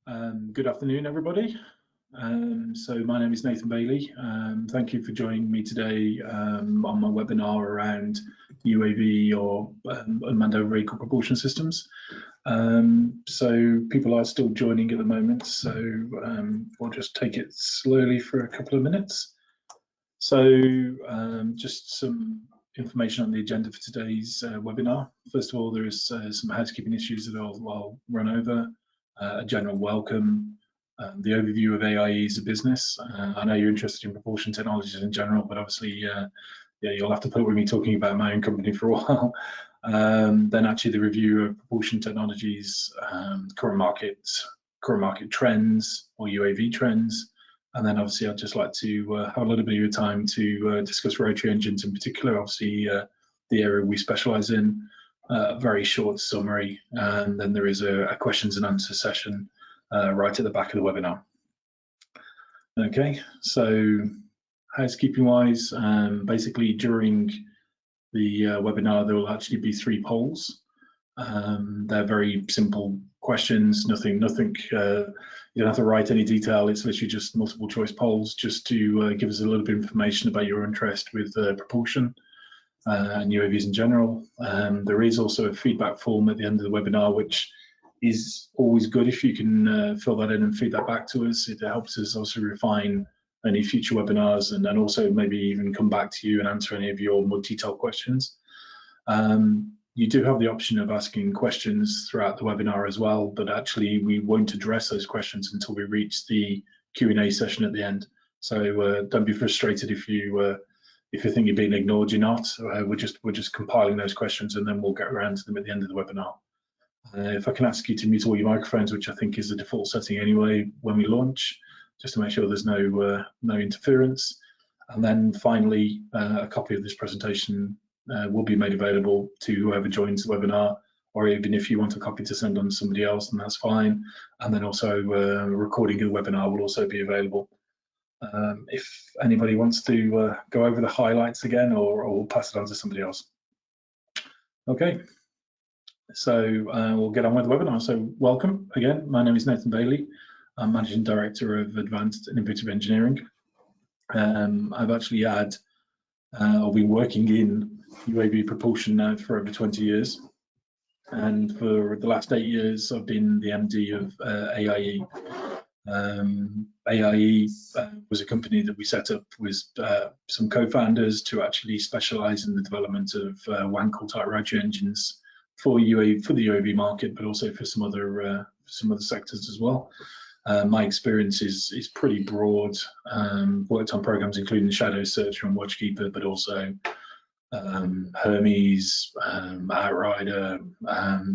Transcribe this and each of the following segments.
Good afternoon, everybody. So my name is Nathan Bailey. Thank you for joining me today on my webinar around UAV or unmanned aerial vehicle propulsion systems. So people are still joining at the moment, so we'll just take it slowly for a couple of minutes. So just some information on the agenda for today's webinar. First of all, there is some housekeeping issues that I'll run over. A general welcome, the overview of AIE as a business. I know you're interested in propulsion technologies in general, but obviously, yeah, you'll have to put with me talking about my own company for a while. Then actually the review of propulsion technologies, current market trends or UAV trends. And then obviously I'd just like to have a little bit of your time to discuss rotary engines in particular, obviously the area we specialize in. A very short summary, and then there is a questions and answer session right at the back of the webinar. Okay, so housekeeping wise, basically during the webinar there will actually be 3 polls. They're very simple questions, nothing you don't have to write any detail. It's literally just multiple choice polls just to give us a little bit of information about your interest with propulsion and UAVs in general. There is also a feedback form at the end of the webinar, which is always good if you can fill that in and feed that back to us. It helps us also refine any future webinars and then also maybe even come back to you and answer any of your more detailed questions. You do have the option of asking questions throughout the webinar as well, but actually we won't address those questions until we reach the Q&A session at the end. So don't be frustrated if you think you're being ignored. You're not. We're just compiling those questions and then we'll get around to them at the end of the webinar. If I can ask you to mute all your microphones, which I think is the default setting anyway when we launch, just to make sure there's no interference. And then finally, a copy of this presentation will be made available to whoever joins the webinar, or even if you want a copy to send on to somebody else, then that's fine. And then also a recording of the webinar will also be available. If anybody wants to go over the highlights again, or we'll pass it on to somebody else. Okay, so we'll get on with the webinar. So welcome again. My name is Nathan Bailey. I'm Managing Director of Advanced and Innovative Engineering. I've actually had or been working in UAV propulsion now for over 20 years. And for the last 8 years, I've been the MD of AIE. AIE was a company that we set up with some co-founders to actually specialize in the development of Wankel type rotary engines for the UAV market, but also for some other sectors as well. My experience is pretty broad. Worked on programs including Shadow Searcher and Watchkeeper, but also Hermes, Outrider,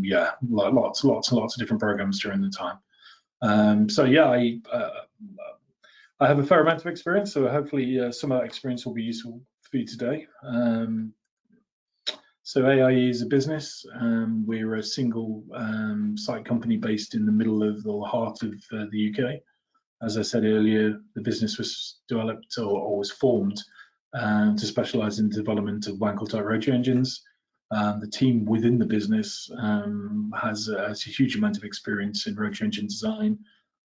yeah, lots and lots of different programs during the time. So yeah, I have a fair amount of experience, so hopefully some of that experience will be useful for you today. So AIE is a business. We're a single site company based in the middle of the heart of the UK. As I said earlier, the business was developed or was formed to specialise in the development of Wankel type rotary engines. The team within the business has a huge amount of experience in rotary engine design,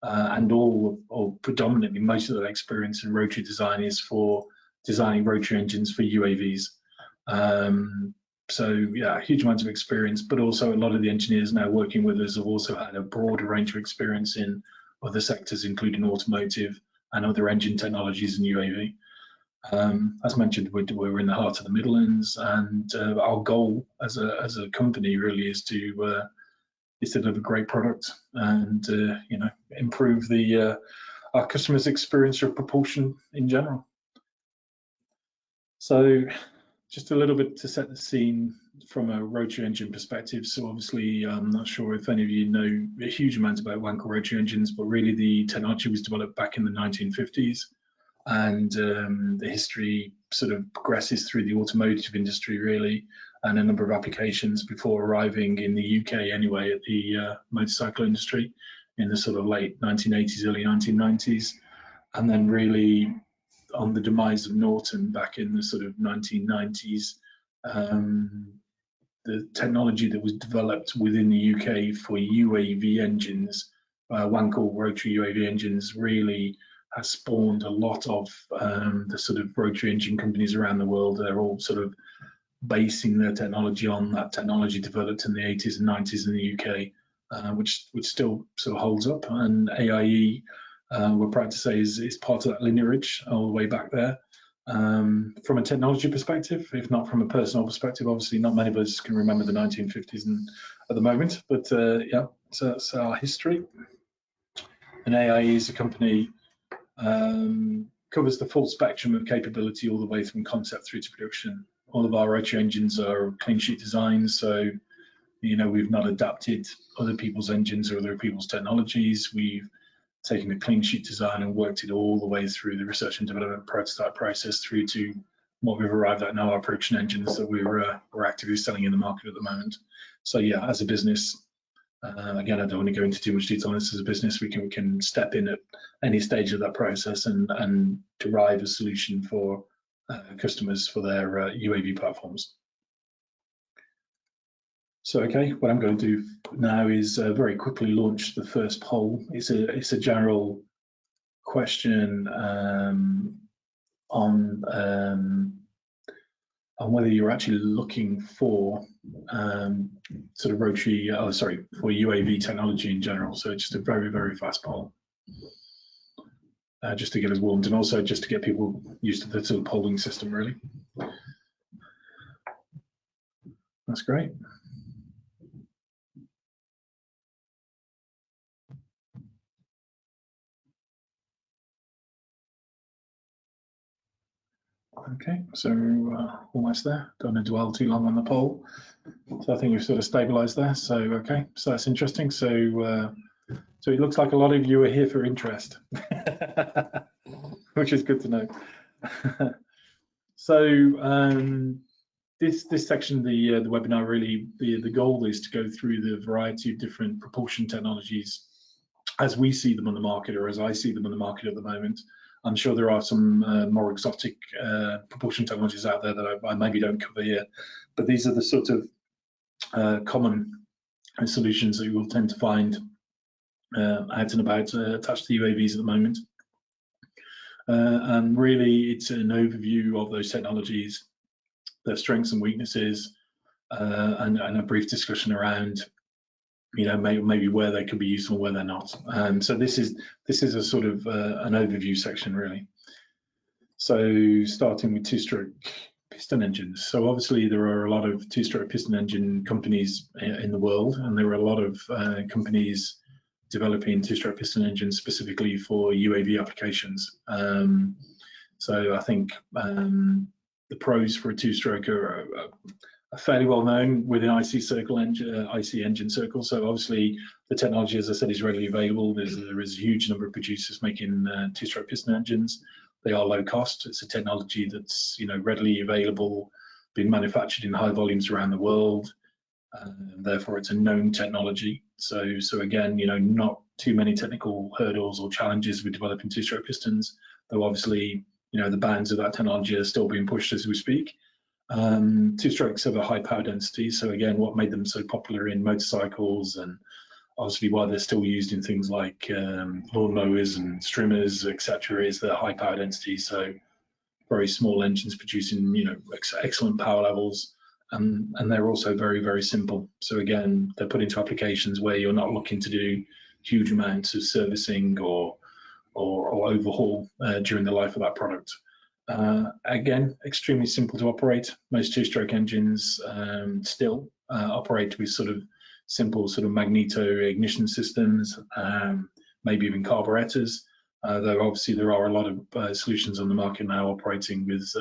and or predominantly most of that experience in rotary design is for designing rotary engines for UAVs. So yeah, a huge amount of experience, but also a lot of the engineers now working with us have also had a broader range of experience in other sectors, including automotive and other engine technologies in UAV. As mentioned, we're in the heart of the Midlands, and our goal as a company really is to deliver great product and improve our customers' experience of propulsion in general. So just a little bit to set the scene from a rotary engine perspective. So obviously, I'm not sure if any of you know a huge amount about Wankel rotary engines, but really the technology was developed back in the 1950s. And the history sort of progresses through the automotive industry really, and a number of applications before arriving in the UK anyway at the motorcycle industry in the sort of late 1980s, early 1990s. And then really on the demise of Norton back in the sort of 1990s, the technology that was developed within the UK for UAV engines Wankel rotary UAV engines really has spawned a lot of the sort of rotary engine companies around the world. They're all sort of basing their technology on that technology developed in the 80s and 90s in the UK, which still sort of holds up. And AIE, we're proud to say, is part of that lineage all the way back there. From a technology perspective, if not from a personal perspective, obviously not many of us can remember the 1950s at the moment, but yeah, so that's our history. And AIE is a company, covers the full spectrum of capability all the way from concept through to production. All of our rotary engines are clean sheet designs, so we've not adapted other people's engines or other people's technologies. We've taken a clean sheet design and worked it all the way through the research and development prototype process through to what we've arrived at now, our production engines that we're actively selling in the market at the moment. So yeah, as a business, again, I don't want to go into too much detail on this. As a business, we can step in at any stage of that process and derive a solution for customers for their UAV platforms. So, okay, what I'm going to do now is very quickly launch the first poll. It's a general question on whether you're actually looking for sort of rotary, for UAV technology in general. So just a very, very fast poll, just to get us warmed and also just to get people used to the sort of polling system, really. That's great. Okay, so almost there. Don't want to dwell too long on the poll. So I think we've sort of stabilized there. So, okay, so that's interesting. So, so it looks like a lot of you are here for interest, which is good to know. So this section of the webinar, really, the goal is to go through the variety of different propulsion technologies as we see them on the market, or as I see them on the market at the moment. I'm sure there are some more exotic propulsion technologies out there that I maybe don't cover here, but these are the sort of common solutions that you will tend to find out and about attached to UAVs at the moment. And really, it's an overview of those technologies, their strengths and weaknesses, and a brief discussion around, maybe where they could be useful, where they're not. So this is a sort of an overview section, really. So starting with two-stroke piston engines. So obviously there are a lot of two-stroke piston engine companies in the world, and there are a lot of companies developing two-stroke piston engines specifically for UAV applications. So I think the pros for a two-stroke are fairly well known within IC engine circles. So obviously the technology, as I said, is readily available. There is a huge number of producers making two-stroke piston engines. They are low cost. It's a technology that's readily available, being manufactured in high volumes around the world. Therefore, it's a known technology. So again, not too many technical hurdles or challenges with developing two-stroke pistons. Though obviously, the bounds of that technology are still being pushed as we speak. Two-strokes have a high power density. So again, what made them so popular in motorcycles, and obviously why they're still used in things like lawnmowers and strimmers, etc., is their high power density. So very small engines producing, excellent power levels, and they're also very, very simple. So again, they're put into applications where you're not looking to do huge amounts of servicing or overhaul during the life of that product. Again, extremely simple to operate. Most two-stroke engines still operate with sort of simple magneto ignition systems, maybe even carburetors. Though obviously there are a lot of solutions on the market now operating with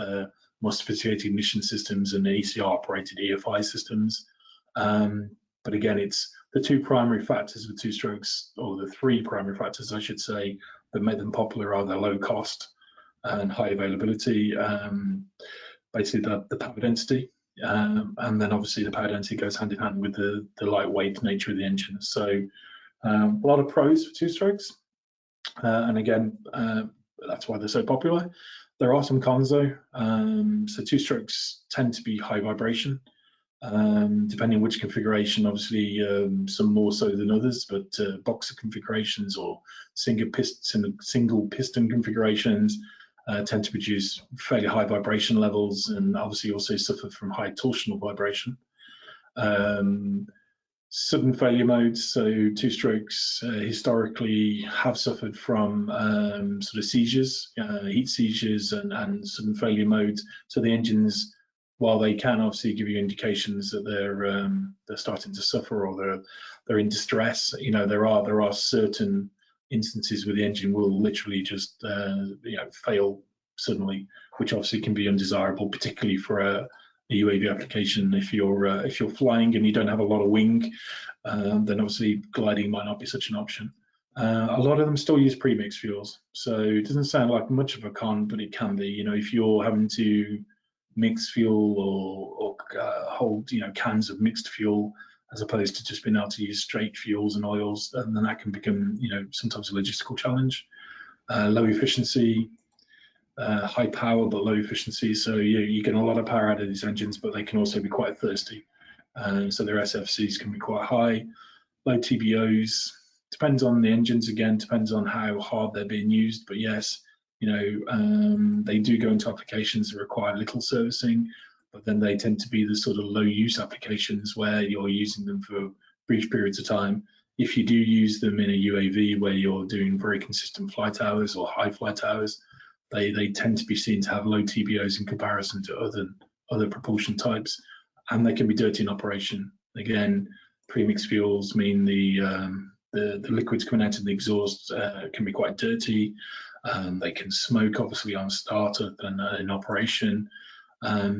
more sophisticated ignition systems and ECR operated EFI systems. But again, it's the two primary factors of two strokes, or the three primary factors, I should say, that make them popular are their low cost and high availability, basically the power density, and then obviously the power density goes hand in hand with the lightweight nature of the engine. So a lot of pros for two strokes, and again, that's why they're so popular. There are some cons though. So two strokes tend to be high vibration. depending on which configuration, obviously some more so than others, but boxer configurations or single piston configurations tend to produce fairly high vibration levels and obviously also suffer from high torsional vibration. Sudden failure modes, so two strokes historically have suffered from sort of seizures, heat seizures and sudden failure modes. So the engines, while they can obviously give you indications that they're starting to suffer or they're in distress, you know, there are certain instances where the engine will literally just fail suddenly, which obviously can be undesirable, particularly for a UAV application. If you're flying and you don't have a lot of wing, then obviously gliding might not be such an option. A lot of them still use pre-mixed fuels, so it doesn't sound like much of a con, but it can be. You know, if you're having to mix fuel or hold cans of mixed fuel as opposed to just being able to use straight fuels and oils, and then that can become sometimes a logistical challenge. Low efficiency. High power but low efficiency, so you get a lot of power out of these engines, but they can also be quite thirsty, so their SFCs can be quite high. Low TBOs, depends on the engines, again depends on how hard they're being used, but yes, they do go into applications that require little servicing, but then they tend to be the sort of low use applications where you're using them for brief periods of time. If you do use them in a UAV where you're doing very consistent flight hours or high flight hours, they tend to be seen to have low TBOs in comparison to other propulsion types, and they can be dirty in operation. Again, premixed fuels mean the liquids coming out of the exhaust can be quite dirty. They can smoke obviously on startup and in operation,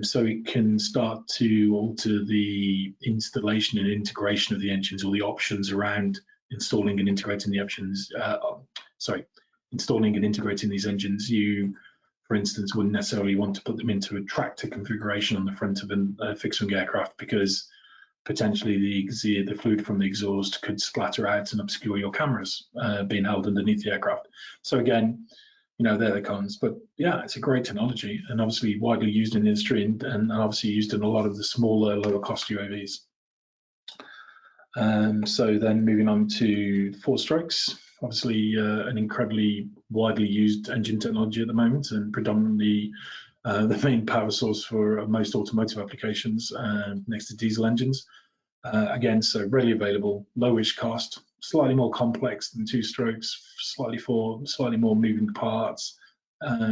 so it can start to alter the installation and integration of the engines, or the options around installing and integrating the options. Installing and integrating these engines. You, for instance, wouldn't necessarily want to put them into a tractor configuration on the front of a fixed-wing aircraft, because potentially the fluid from the exhaust could splatter out and obscure your cameras being held underneath the aircraft. So again, they're the cons, but yeah, it's a great technology and obviously widely used in the industry and obviously used in a lot of the smaller, lower cost UAVs. So then moving on to four strokes. Obviously, an incredibly widely used engine technology at the moment, and predominantly the main power source for most automotive applications next to diesel engines. Again, so readily available, lowish cost, slightly more complex than two strokes, slightly more moving parts,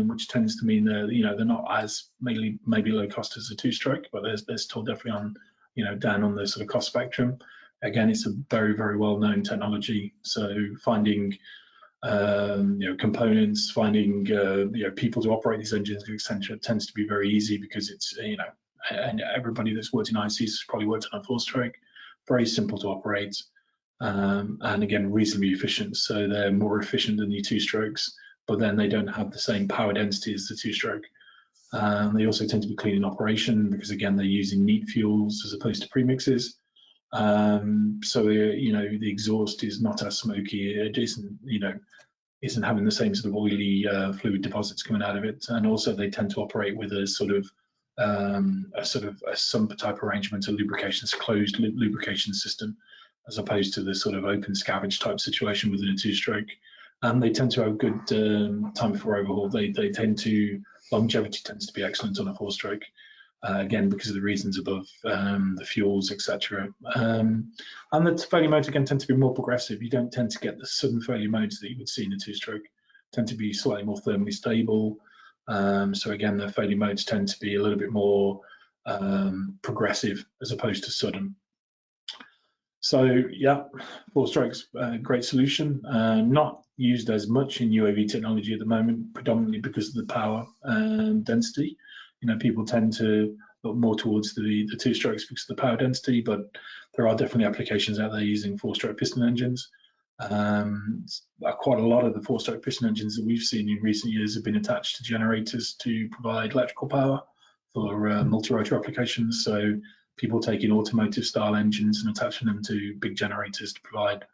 which tends to mean they're not as maybe low cost as a two stroke, but they're still definitely on down on the sort of cost spectrum. Again, it's a very, very well-known technology. So finding components, finding people to operate these engines, etc., tends to be very easy, because it's and everybody that's worked in ICs has probably worked on a four-stroke. Very simple to operate, and again reasonably efficient. So they're more efficient than the two strokes, but then they don't have the same power density as the two-stroke. They also tend to be clean in operation, because again they're using neat fuels as opposed to premixes. So the exhaust is not as smoky. It isn't having the same sort of oily fluid deposits coming out of it, and also they tend to operate with a sump type arrangement, a closed lubrication system, as opposed to the sort of open scavenge type situation within a two-stroke. And they tend to have good time before overhaul. Longevity tends to be excellent on a four-stroke. Again, because of the reasons above, the fuels, etc. And the failure modes again tend to be more progressive. You don't tend to get the sudden failure modes that you would see in a two-stroke. Tend to be slightly more thermally stable. So again, the failure modes tend to be a little bit more progressive as opposed to sudden. So yeah, four strokes, great solution. Not used as much in UAV technology at the moment, predominantly because of the power density. People tend to look more towards the two strokes because of the power density, but there are definitely applications out there using four-stroke piston engines. Quite a lot of the four-stroke piston engines that we've seen in recent years have been attached to generators to provide electrical power for multi-rotor applications. So people taking automotive-style engines and attaching them to big generators to provide,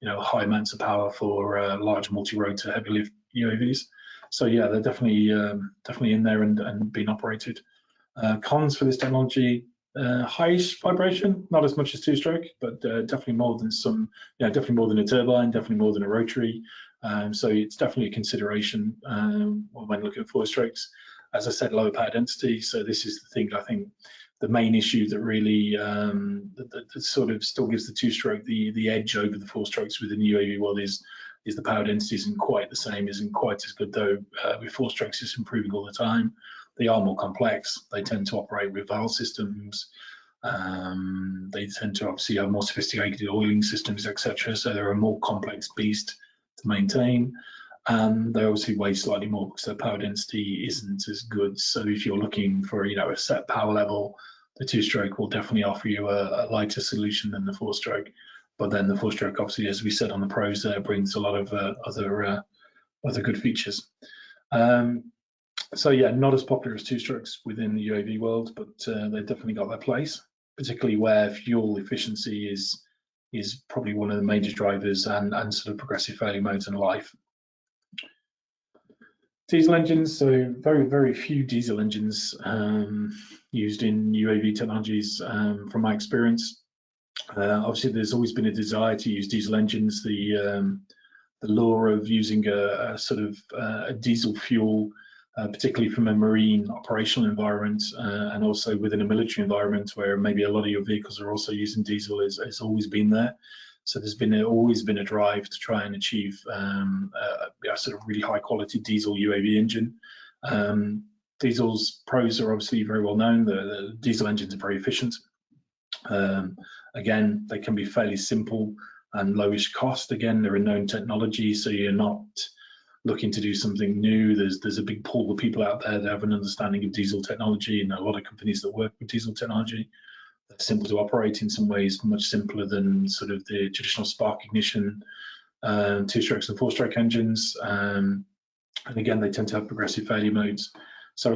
high amounts of power for large multi-rotor heavy lift UAVs. So yeah, they're definitely in there and being operated. Cons for this technology: high-ish vibration, not as much as two-stroke, but definitely more than some, definitely more than a turbine, definitely more than a rotary. So it's definitely a consideration when looking at four-strokes. As I said, lower power density. So this is the thing I think the main issue that really that sort of still gives the two-stroke the edge over the four-strokes within the UAV world is the power density isn't quite the same, isn't quite as good, though with four-strokes it's improving all the time. They are more complex. They tend to operate with valve systems. They tend to obviously have more sophisticated oiling systems, etc. So they're a more complex beast to maintain. They obviously weigh slightly more because their power density isn't as good. So if you're looking for a set power level, the two-stroke will definitely offer you a lighter solution than the four-stroke. But then the four-stroke, obviously, as we said on the pros, there brings a lot of other good features. So yeah, not as popular as two-strokes within the UAV world, but they've definitely got their place, particularly where fuel efficiency is probably one of the major drivers and sort of progressive failure modes in life. Diesel engines, so very few diesel engines used in UAV technologies from my experience. Obviously, there's always been a desire to use diesel engines. The lure of using a sort of a diesel fuel, particularly from a marine operational environment and also within a military environment where maybe a lot of your vehicles are also using diesel, has always been there. So there's always been a drive to try and achieve a sort of really high quality diesel UAV engine. Diesel's pros are obviously very well known. The diesel engines are very efficient. Again, they can be fairly simple and lowish cost. Again, they're a known technology, so you're not looking to do something new. There's a big pool of people out there that have an understanding of diesel technology, and a lot of companies that work with diesel technology. They're simple to operate in some ways, much simpler than sort of the traditional spark ignition two-strokes and four-stroke engines. And again, they tend to have progressive failure modes. So a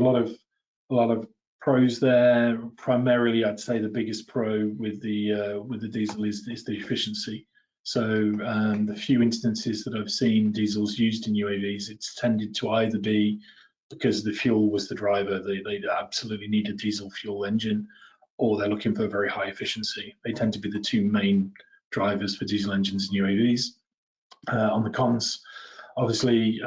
lot of pros there. Primarily, I'd say the biggest pro with the diesel is the efficiency. So the few instances that I've seen diesels used in UAVs, it's tended to either be because the fuel was the driver, they absolutely need a diesel fuel engine, or they're looking for very high efficiency. They tend to be the two main drivers for diesel engines in UAVs. On the cons, obviously,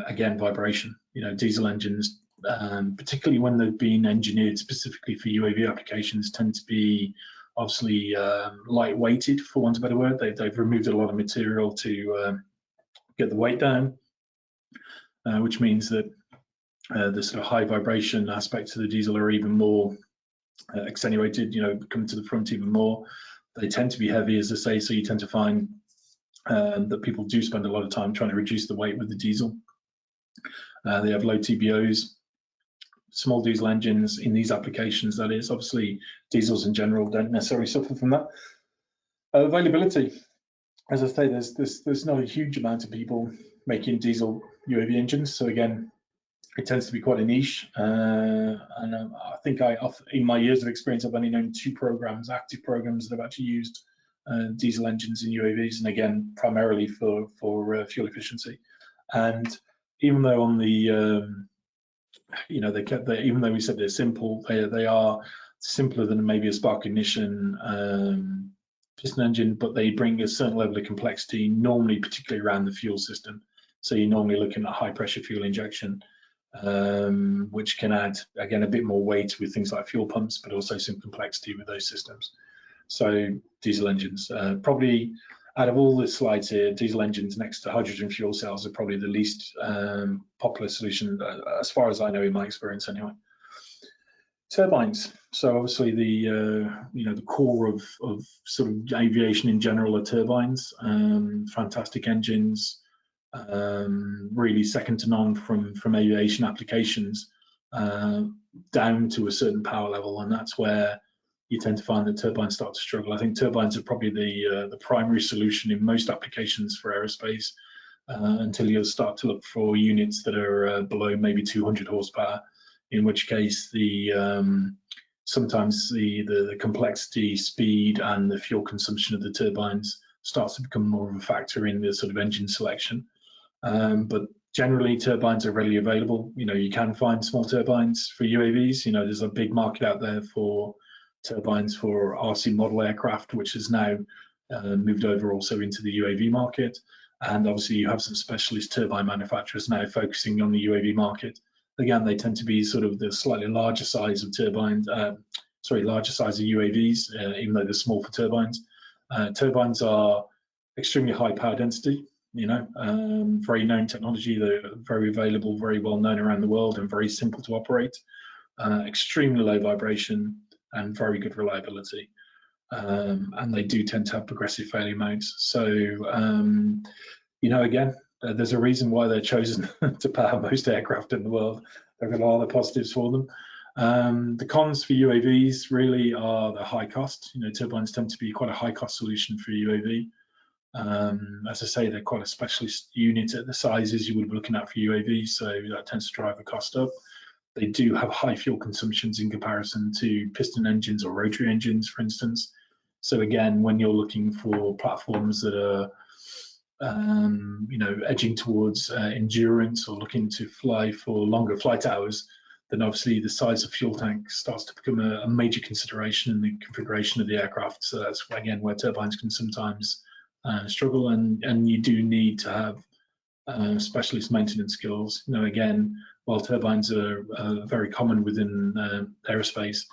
again, vibration. Diesel engines, particularly when they've been engineered specifically for UAV applications, tend to be obviously light-weighted, for want of a better word. They've removed a lot of material to get the weight down, which means that the sort of high vibration aspects of the diesel are even more accentuated, coming to the front even more. They tend to be heavy, as I say, so you tend to find that people do spend a lot of time trying to reduce the weight with the diesel. They have low TBOs. Small diesel engines in these applications, that is. Obviously, diesels in general don't necessarily suffer from that. Availability, as I say, there's not a huge amount of people making diesel UAV engines. So again, it tends to be quite a niche. And I think in my years of experience, I've only known 2 programs, active programs, that have actually used diesel engines in UAVs, and again, primarily for fuel efficiency. And even though on the even though we said they're simple, they are simpler than maybe a spark ignition piston engine, but they bring a certain level of complexity, normally particularly around the fuel system. So you're normally looking at high pressure fuel injection, which can add, again, a bit more weight with things like fuel pumps, but also some complexity with those systems. So diesel engines, probably out of all the slides here, diesel engines next to hydrogen fuel cells are probably the least popular solution, as far as I know in my experience anyway. Turbines. So obviously the core of sort of aviation in general are turbines. Fantastic engines, really second to none from aviation applications down to a certain power level, and that's where you tend to find that turbines start to struggle. I think turbines are probably the primary solution in most applications for aerospace until you start to look for units that are below maybe 200 horsepower, in which case sometimes the complexity, speed, and the fuel consumption of the turbines starts to become more of a factor in the sort of engine selection. But generally, turbines are readily available. You can find small turbines for UAVs. There's a big market out there for turbines for RC model aircraft, which has now moved over also into the UAV market. And obviously you have some specialist turbine manufacturers now focusing on the UAV market. Again, they tend to be sort of the slightly larger size of turbines, larger size of UAVs, even though they're small for turbines. Turbines are extremely high power density, very known technology. They're very available, very well known around the world, and very simple to operate. Extremely low vibration and very good reliability. And they do tend to have progressive failure modes. So, again, there's a reason why they're chosen to power most aircraft in the world. They've got a lot of positives for them. The cons for UAVs really are the high cost. Turbines tend to be quite a high cost solution for UAV. As I say, they're quite a specialist unit at the sizes you would be looking at for UAV, so that tends to drive the cost up. They do have high fuel consumptions in comparison to piston engines or rotary engines, for instance. So again, when you're looking for platforms that are edging towards endurance or looking to fly for longer flight hours, then obviously the size of fuel tank starts to become a major consideration in the configuration of the aircraft. So that's again where turbines can sometimes struggle, and you do need to have specialist maintenance skills. Again, while turbines are very common within aerospace,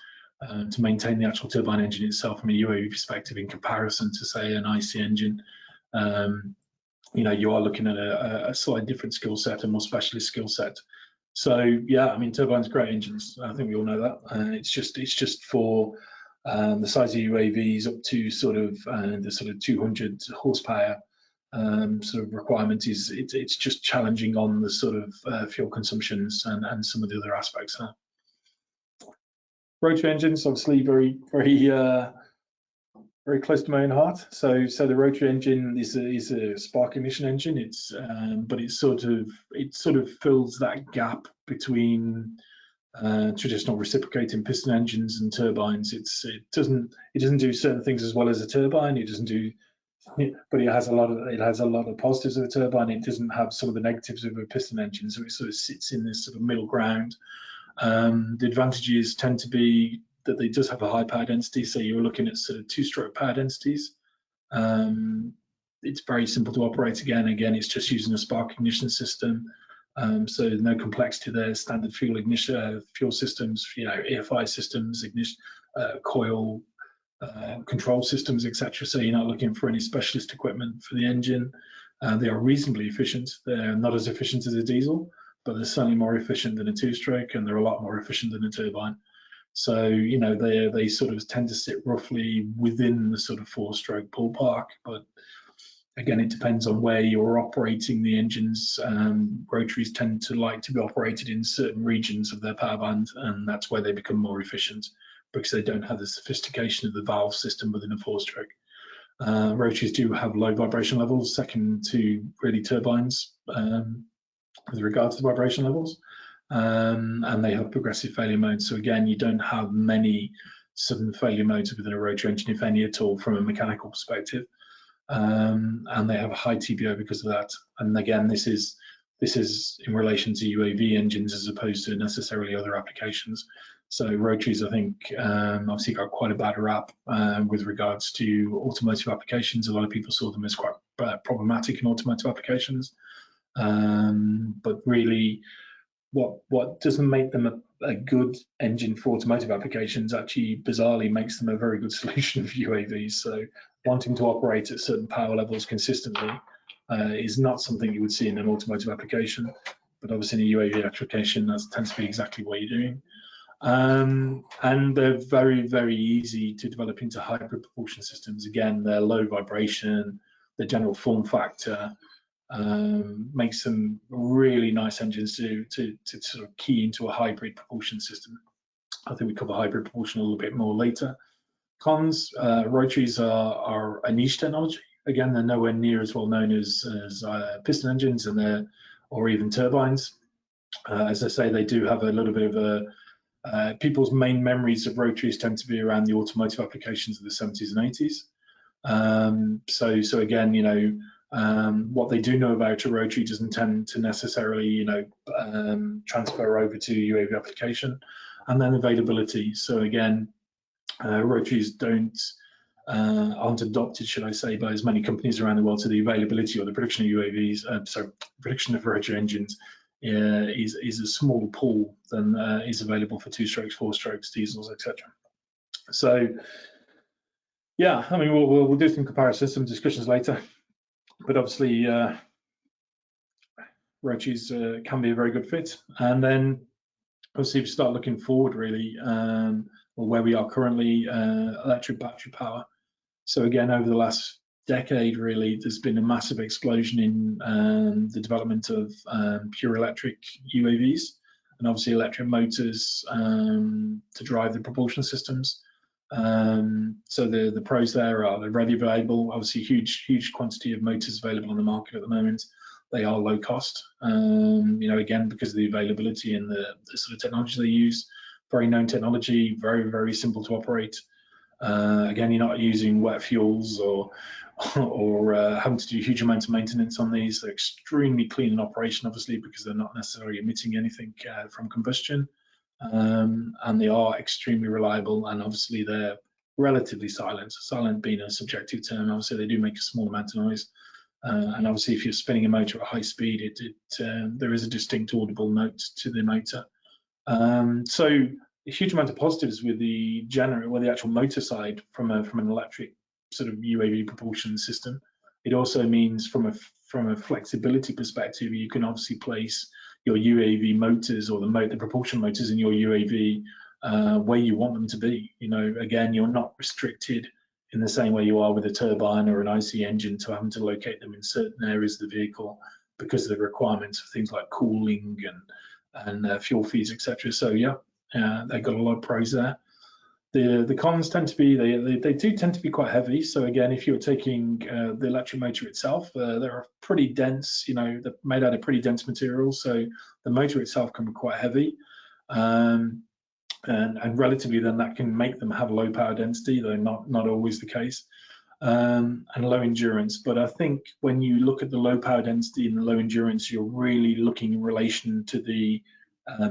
to maintain the actual turbine engine itself from a UAV perspective in comparison to, say, an IC engine, you are looking at a slightly different skill set, a more specialist skill set. So yeah, I mean, turbines are great engines. I think we all know that. It's just for the size of UAVs up to the sort of 200 horsepower sort of requirement it's just challenging on the sort of fuel consumptions and some of the other aspects. Rotary engines, obviously, very close to my own heart. So the rotary engine is a spark ignition engine. But it sort of fills that gap between traditional reciprocating piston engines and turbines. It doesn't do certain things as well as a turbine. It doesn't do, but it has a lot of positives of a turbine. It doesn't have some of the negatives of a piston engine. So it sort of sits in this sort of middle ground. The advantages tend to be that they just have a high power density. So you're looking at sort of 2-stroke power densities. It's very simple to operate. Again, it's just using a spark ignition system. So no complexity there. Standard fuel ignition, fuel systems, EFI systems, ignition, coil, control systems, etc. So you're not looking for any specialist equipment for the engine. They are reasonably efficient. They're not as efficient as a diesel, but they're certainly more efficient than a 2-stroke, and they're a lot more efficient than a turbine. So they sort of tend to sit roughly within the sort of 4-stroke ballpark, but again, it depends on where you're operating the engines. Rotaries tend to like to be operated in certain regions of their power band, and that's where they become more efficient because they don't have the sophistication of the valve system within a 4-stroke. Rotaries do have low vibration levels, second to really turbines with regards to vibration levels, and they have progressive failure modes. So again, you don't have many sudden failure modes within a rotary engine, if any at all, from a mechanical perspective. And they have a high TBO because of that. And again, this is in relation to UAV engines as opposed to necessarily other applications. So rotaries, I think, obviously got quite a bad rap with regards to automotive applications. A lot of people saw them as quite problematic in automotive applications. But really, what doesn't make them a good engine for automotive applications actually bizarrely makes them a very good solution for UAVs. So wanting to operate at certain power levels consistently is not something you would see in an automotive application, but obviously in a UAV application that tends to be exactly what you're doing. And they're very, very easy to develop into hybrid propulsion systems. Again, their low vibration, the general form factor makes them really nice engines to sort of key into a hybrid propulsion system. I think we cover hybrid propulsion a little bit more later. Cons, rotaries are a niche technology. Again, they're nowhere near as well known as piston engines or even turbines. As I say, they do have a little bit of people's main memories of rotaries tend to be around the automotive applications of the 70s and 80s. So again, what they do know about a rotary doesn't tend to necessarily, transfer over to UAV application. And then availability. So again, rotaries aren't adopted, should I say, by as many companies around the world. So the availability or the production of UAVs, production of rotary engines is a smaller pool than is available for 2-strokes, 4-strokes, diesels, etc. So yeah, I mean, we'll do some comparisons, some discussions later, but obviously rotaries can be a very good fit. And then obviously if you start looking forward really, or where we are currently, electric battery power. So again, over the last decade, really, there's been a massive explosion in the development of pure electric UAVs, and obviously electric motors to drive the propulsion systems. So the pros there are they're readily available. Obviously, huge quantity of motors available on the market at the moment. They are low cost. Again, because of the availability and the sort of technology they use. Very known technology, very simple to operate. Again, you're not using wet fuels or having to do a huge amount of maintenance on these. They're extremely clean in operation, obviously, because they're not necessarily emitting anything from combustion. And they are extremely reliable, and obviously they're relatively silent. Silent being a subjective term, obviously they do make a small amount of noise. And obviously if you're spinning a motor at high speed, there is a distinct audible note to the motor. So a huge amount of positives with the actual motor side from an electric sort of UAV propulsion system. It also means from a flexibility perspective, you can obviously place your UAV motors or the propulsion motors in your UAV where you want them to be. Again, you're not restricted in the same way you are with a turbine or an IC engine to having to locate them in certain areas of the vehicle because of the requirements of things like cooling and fuel feeds, etc. So yeah, they've got a lot of pros there. The cons tend to be they do tend to be quite heavy. So again, if you're taking the electric motor itself, they're pretty dense. They're made out of pretty dense materials, so the motor itself can be quite heavy, and relatively then that can make them have low power density, though not always the case, and low endurance. But I think when you look at the low power density and the low endurance, you're really looking in relation to the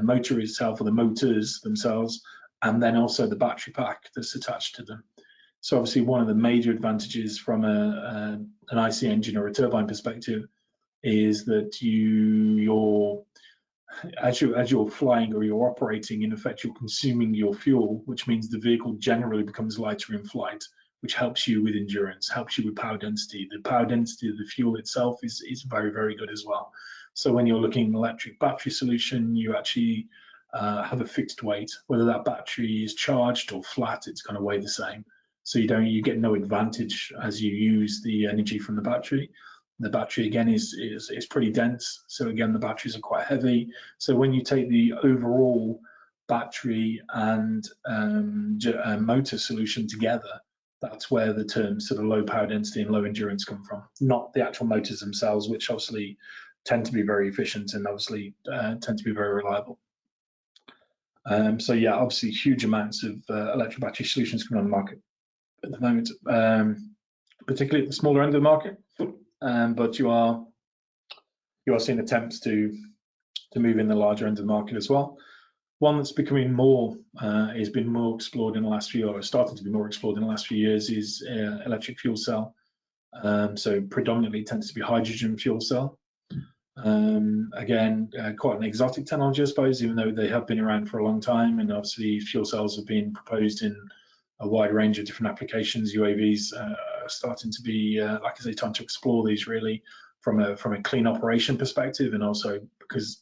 motor itself or the motors themselves, and then also the battery pack that's attached to them. So obviously one of the major advantages from an IC engine or a turbine perspective is that as you're flying or you're operating, in effect, you're consuming your fuel, which means the vehicle generally becomes lighter in flight, which helps you with endurance, helps you with power density. The power density of the fuel itself is very good as well. So when you're looking at an electric battery solution, you actually have a fixed weight. Whether that battery is charged or flat, it's going to weigh the same. So you get no advantage as you use the energy from the battery. The battery again is pretty dense. So again, the batteries are quite heavy. So when you take the overall battery and motor solution together, that's where the terms sort of low power density and low endurance come from, not the actual motors themselves, which obviously tend to be very efficient and obviously tend to be very reliable. So yeah, obviously huge amounts of electric battery solutions coming on the market at the moment, particularly at the smaller end of the market. But you are seeing attempts to move in the larger end of the market as well. One that's becoming has been more explored in the last few, or started to be more explored in the last few years, is electric fuel cell. So predominantly tends to be hydrogen fuel cell. Again, quite an exotic technology, I suppose, even though they have been around for a long time, and obviously fuel cells have been proposed in a wide range of different applications. UAVs are starting to be, like I say, time to explore these really from a clean operation perspective, and also because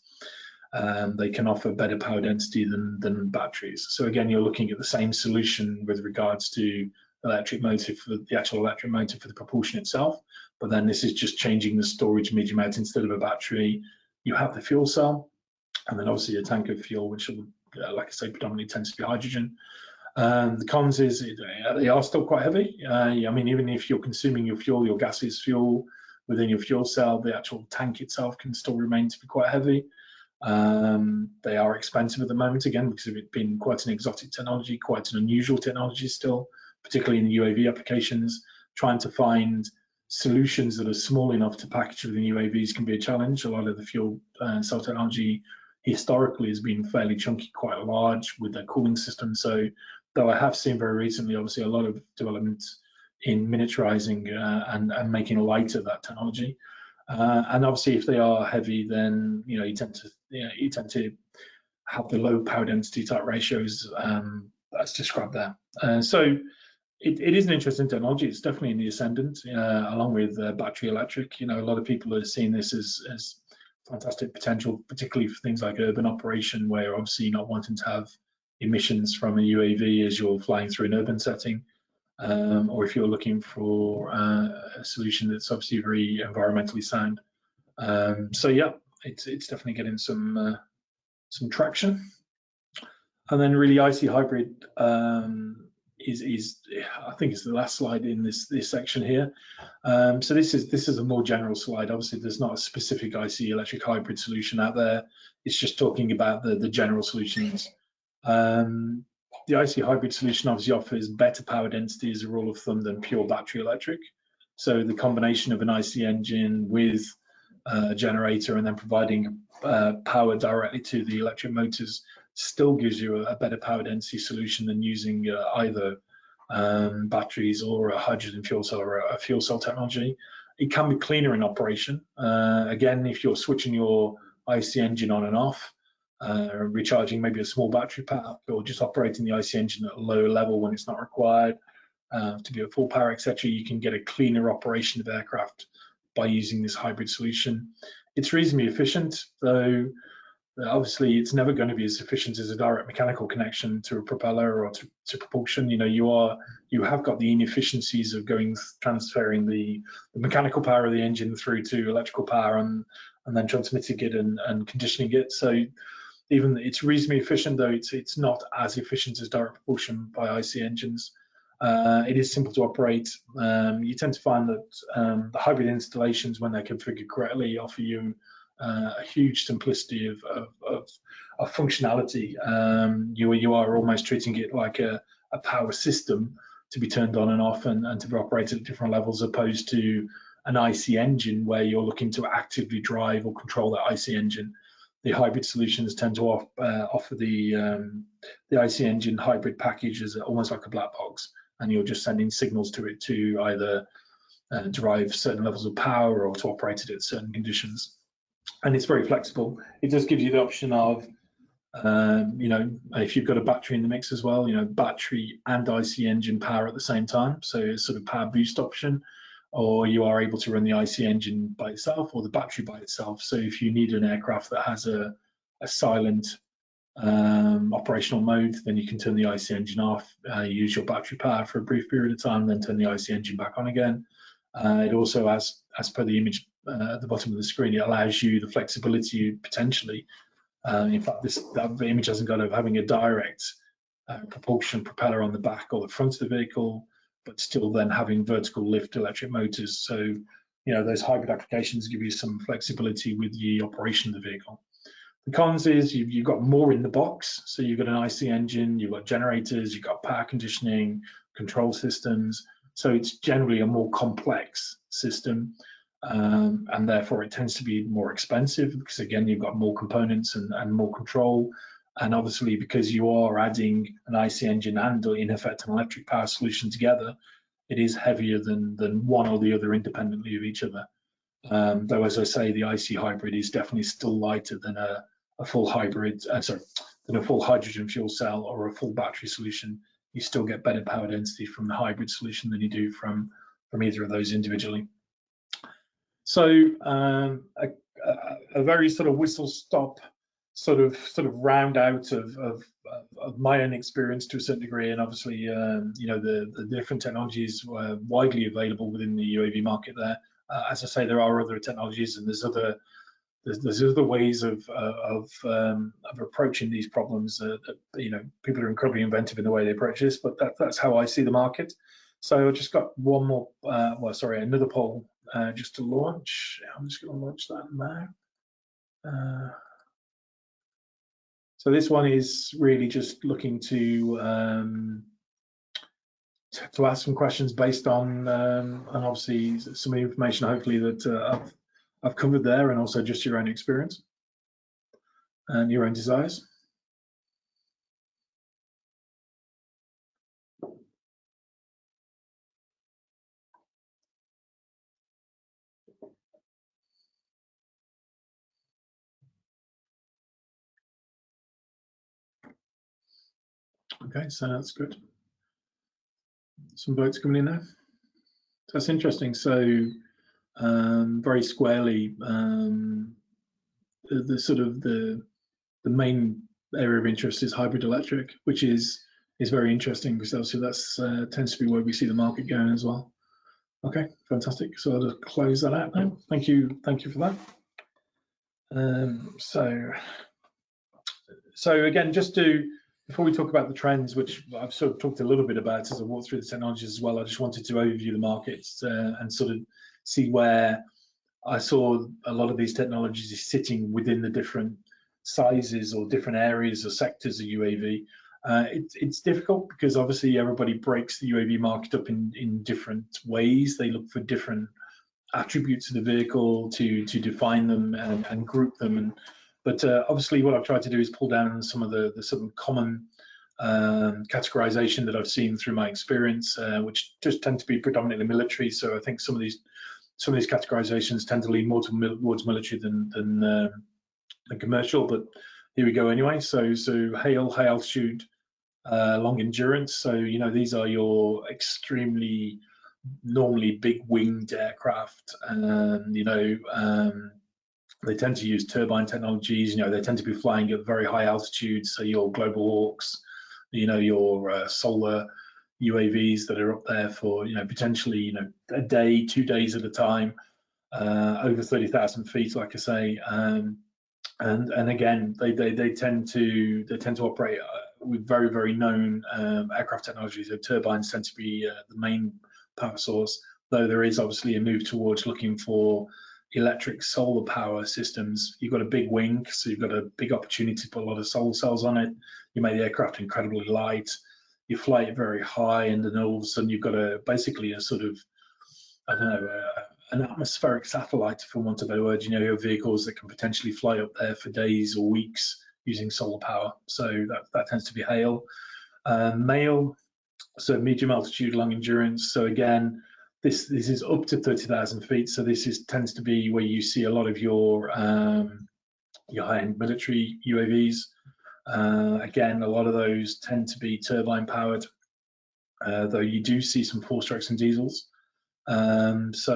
they can offer better power density than batteries. So again, you're looking at the same solution with regards to electric motor for the actual electric motor for the propulsion itself, but then this is just changing the storage medium out. Instead of a battery, you have the fuel cell, and then obviously a tank of fuel, which will, like I say, predominantly tends to be hydrogen. The cons is they are still quite heavy. I mean, even if you're consuming your fuel, your gaseous fuel within your fuel cell, the actual tank itself can still remain to be quite heavy. They are expensive at the moment, again, because of it being quite an exotic technology, quite an unusual technology still, particularly in the UAV applications. Trying to find solutions that are small enough to package within UAVs can be a challenge. A lot of the fuel cell technology historically has been fairly chunky, quite large with their cooling system, so though I have seen very recently, obviously, a lot of development in miniaturizing and making lighter that technology. And obviously, if they are heavy, then you tend to have the low power density type ratios that's described there. So it is an interesting technology. It's definitely in the ascendant, along with battery electric. A lot of people are seeing this as fantastic potential, particularly for things like urban operation, where obviously you're not wanting to have emissions from a UAV as you're flying through an urban setting, or if you're looking for a solution that's obviously very environmentally sound. So yeah, it's definitely getting some traction. And then really IC hybrid is I think it's the last slide in this section here. So this is a more general slide. Obviously, there's not a specific IC electric hybrid solution out there. It's just talking about the general solutions. The IC hybrid solution obviously offers better power density as a rule of thumb than pure battery electric. So the combination of an IC engine with a generator and then providing power directly to the electric motors still gives you a better power density solution than using either batteries or a hydrogen fuel cell or a fuel cell technology. It can be cleaner in operation. Again, if you're switching your IC engine on and off, recharging maybe a small battery pack, or just operating the IC engine at a low level when it's not required to be at full power, etc., you can get a cleaner operation of aircraft by using this hybrid solution. It's reasonably efficient, though obviously it's never going to be as efficient as a direct mechanical connection to a propeller or to propulsion. You have got the inefficiencies of transferring the mechanical power of the engine through to electrical power and then transmitting it and conditioning it. So even it's reasonably efficient, though it's not as efficient as direct propulsion by IC engines. It is simple to operate. You tend to find that the hybrid installations, when they're configured correctly, offer you a huge simplicity of functionality. You are almost treating it like a power system to be turned on and off and to be operated at different levels, opposed to an IC engine where you're looking to actively drive or control that IC engine. The hybrid solutions tend to offer the IC engine hybrid package as almost like a black box, and you're just sending signals to it to either derive certain levels of power or to operate it at certain conditions. And it's very flexible. It does give you the option of, if you've got a battery in the mix as well, battery and IC engine power at the same time. So it's sort of power boost option, or you are able to run the IC engine by itself or the battery by itself. So if you need an aircraft that has a silent operational mode, then you can turn the IC engine off, use your battery power for a brief period of time, then turn the IC engine back on again. It also, as per the image at the bottom of the screen, it allows you the flexibility potentially. In fact, that image hasn't got of having a direct propulsion propeller on the back or the front of the vehicle, but still then having vertical lift electric motors. So, those hybrid applications give you some flexibility with the operation of the vehicle. The cons is you've got more in the box. So you've got an IC engine, you've got generators, you've got power conditioning, control systems. So it's generally a more complex system, and therefore it tends to be more expensive because, again, you've got more components and more control. And obviously, because you are adding an IC engine and, in effect, an electric power solution together, it is heavier than one or the other independently of each other. Though, as I say, the IC hybrid is definitely still lighter than a full hybrid, than a full hydrogen fuel cell or a full battery solution. You still get better power density from the hybrid solution than you do from either of those individually. So a very sort of whistle-stop sort of round out of my own experience to a certain degree, and obviously the different technologies were widely available within the UAV market there. As I say, there are other technologies, and there's other ways of approaching these problems. People are incredibly inventive in the way they approach this, but that's how I see the market. So I just got one more, another poll just to launch. I'm just going to launch that now. So this one is really just looking to ask some questions based on obviously some of the information, hopefully, that I've covered there, and also just your own experience and your own desires. Okay, so that's good. Some votes coming in there. That's interesting. So very squarely, the sort of the main area of interest is hybrid electric, which is very interesting because obviously that's tends to be where we see the market going as well. Okay, fantastic. So I'll just close that out now. Thank you for that. So again, just before we talk about the trends, which I've sort of talked a little bit about as I walked through the technologies as well, I just wanted to overview the markets and sort of see where I saw a lot of these technologies sitting within the different sizes or different areas or sectors of UAV. It's difficult because obviously everybody breaks the UAV market up in different ways. They look for different attributes of the vehicle to define them and group them. But obviously what I've tried to do is pull down some of the sort of common categorization that I've seen through my experience, which just tend to be predominantly military. So I think some of these categorizations tend to lean more towards military than commercial, but here we go anyway. So HALE, high altitude, long endurance. So these are your extremely normally big winged aircraft, and they tend to use turbine technologies. They tend to be flying at very high altitudes. So your Global Hawks, your solar UAVs that are up there for potentially a day, 2 days at a time, over 30,000 feet, like I say. And again, they tend to operate with very known aircraft technologies. So turbines tend to be the main power source, though there is obviously a move towards looking for electric solar power systems. You've got a big wing, so you've got a big opportunity to put a lot of solar cells on it. You make the aircraft incredibly light. You fly it very high, and then all of a sudden you've got basically a sort of, I don't know, an atmospheric satellite, for want of a word. You have vehicles that can potentially fly up there for days or weeks using solar power. So that tends to be HALE. MALE, so medium altitude, long endurance. So again, this is up to 30,000 feet. So this tends to be where you see a lot of your high-end military UAVs. Again, a lot of those tend to be turbine powered, though you do see some four-strokes and diesels. Turbines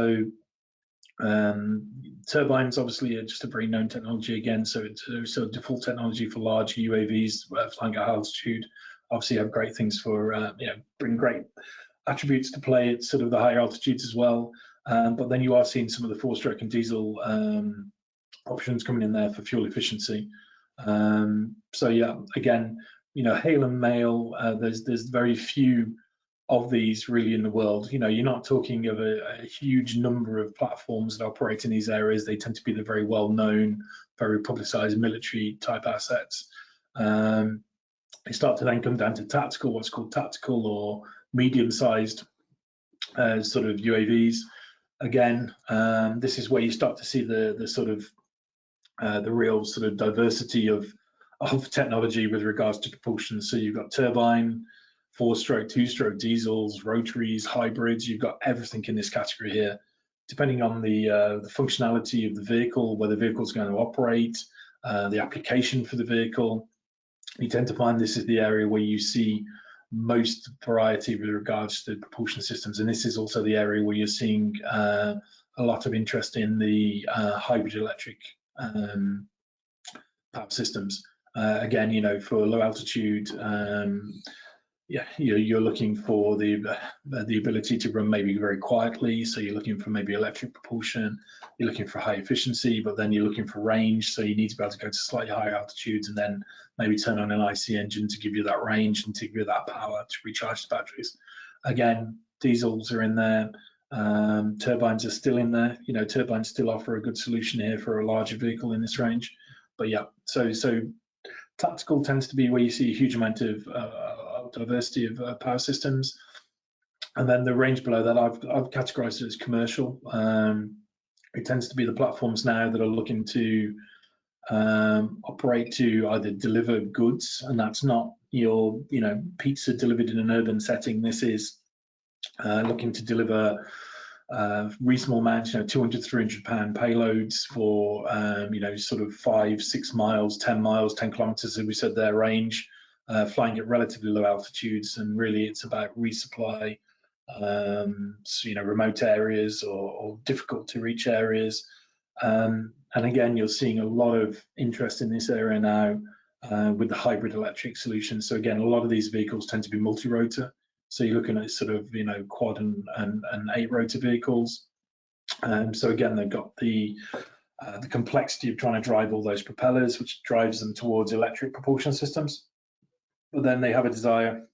obviously are just a very known technology again, so it's a default technology for large UAVs flying at high altitude. Obviously have great things for bring great attributes to play at sort of the higher altitudes as well, but then you are seeing some of the four-stroke and diesel options coming in there for fuel efficiency. So yeah, again, HALE and MALE, there's very few of these really in the world. You're not talking of a huge number of platforms that operate in these areas. They tend to be the very well-known, very publicized military type assets. They start to then come down to tactical, what's called tactical or medium-sized sort of UAVs. Again, this is where you start to see the sort of the real sort of diversity of technology with regards to propulsion. So you've got turbine, four-stroke, two-stroke diesels, rotaries, hybrids. You've got everything in this category here, depending on the functionality of the vehicle, where the vehicle's going to operate, the application for the vehicle. You tend to find this is the area where you see most variety with regards to propulsion systems, and this is also the area where you're seeing a lot of interest in the hybrid electric power systems. Again, for low altitude, you're looking for the ability to run maybe very quietly. So you're looking for maybe electric propulsion. You're looking for high efficiency, but then you're looking for range. So you need to be able to go to slightly higher altitudes and then maybe turn on an IC engine to give you that range and to give you that power to recharge the batteries. Again, diesels are in there. Turbines are still in there. Turbines still offer a good solution here for a larger vehicle in this range. But yeah, so tactical tends to be where you see a huge amount of diversity of power systems, and then the range below that I've categorized it as commercial. It tends to be the platforms now that are looking to operate to either deliver goods, and that's not your pizza delivered in an urban setting. This is looking to deliver reasonable amounts, 200, 300 pound payloads for sort of 5, 6 miles, 10 miles, 10 kilometers, as we said, their range. flying at relatively low altitudes, and really it's about resupply, so, remote areas or difficult to reach areas. And again, you're seeing a lot of interest in this area now with the hybrid electric solutions. So again, a lot of these vehicles tend to be multi-rotor. So you're looking at sort of, quad and 8-rotor vehicles. So again, they've got the complexity of trying to drive all those propellers, which drives them towards electric propulsion systems. But then they have a desire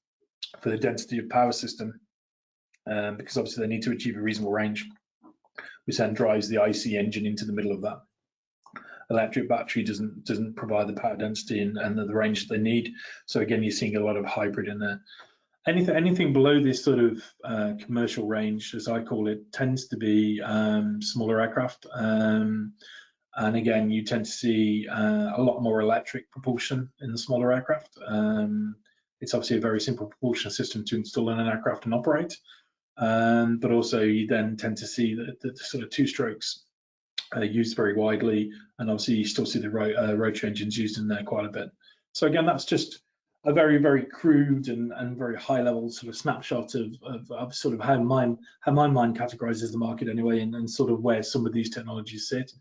for the density of power system, because obviously they need to achieve a reasonable range, which then drives the IC engine into the middle of that. Electric battery doesn't provide the power density and the range that they need. So again, you're seeing a lot of hybrid in there. Anything below this sort of commercial range, as I call it, tends to be smaller aircraft. And again, you tend to see a lot more electric propulsion in the smaller aircraft. It's obviously a very simple propulsion system to install in an aircraft and operate. But also you then tend to see the sort of 2 strokes used very widely, and obviously you still see the rotary engines used in there quite a bit. So again, that's just a very, very crude and very high level sort of snapshot of sort of how my mind categorizes the market anyway, and sort of where some of these technologies sit.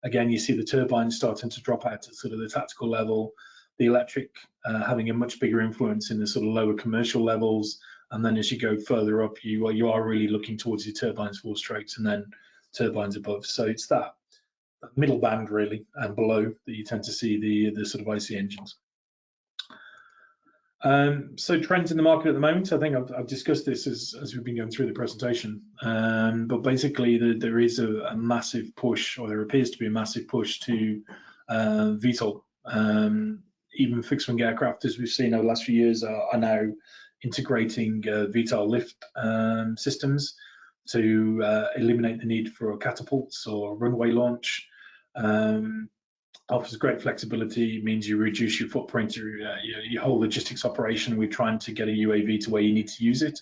Again, you see the turbines starting to drop out at sort of the tactical level, the electric having a much bigger influence in the sort of lower commercial levels, and then as you go further up, you are really looking towards your turbines 4 strokes and then turbines above. So it's that middle band really and below that you tend to see the sort of IC engines. So trends in the market at the moment, I think I've discussed this as we've been going through the presentation, but basically there is a massive push, or there appears to be a massive push to VTOL. Even fixed wing aircraft, as we've seen over the last few years, are now integrating VTOL lift systems to eliminate the need for catapults or runway launch. Offers great flexibility, means you reduce your footprint, your whole logistics operation. We're trying to get a UAV to where you need to use it.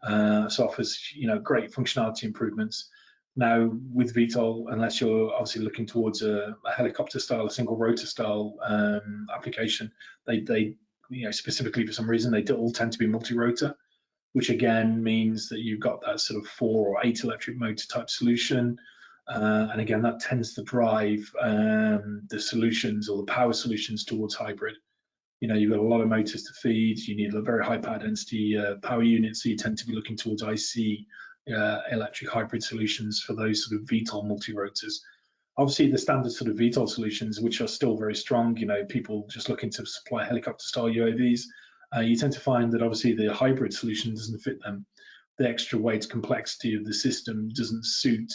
So offers great functionality improvements. Now with VTOL, unless you're obviously looking towards a helicopter style, a single rotor style application, they specifically for some reason they all tend to be multi-rotor, which again means that you've got that sort of 4 or 8 electric motor type solution. And again, that tends to drive the solutions or the power solutions towards hybrid. You've got a lot of motors to feed, you need a very high power density power units, so you tend to be looking towards IC electric hybrid solutions for those sort of VTOL multi-rotors. Obviously, the standard sort of VTOL solutions, which are still very strong, people just looking to supply helicopter style UAVs, you tend to find that obviously the hybrid solution doesn't fit them. The extra weight complexity of the system doesn't suit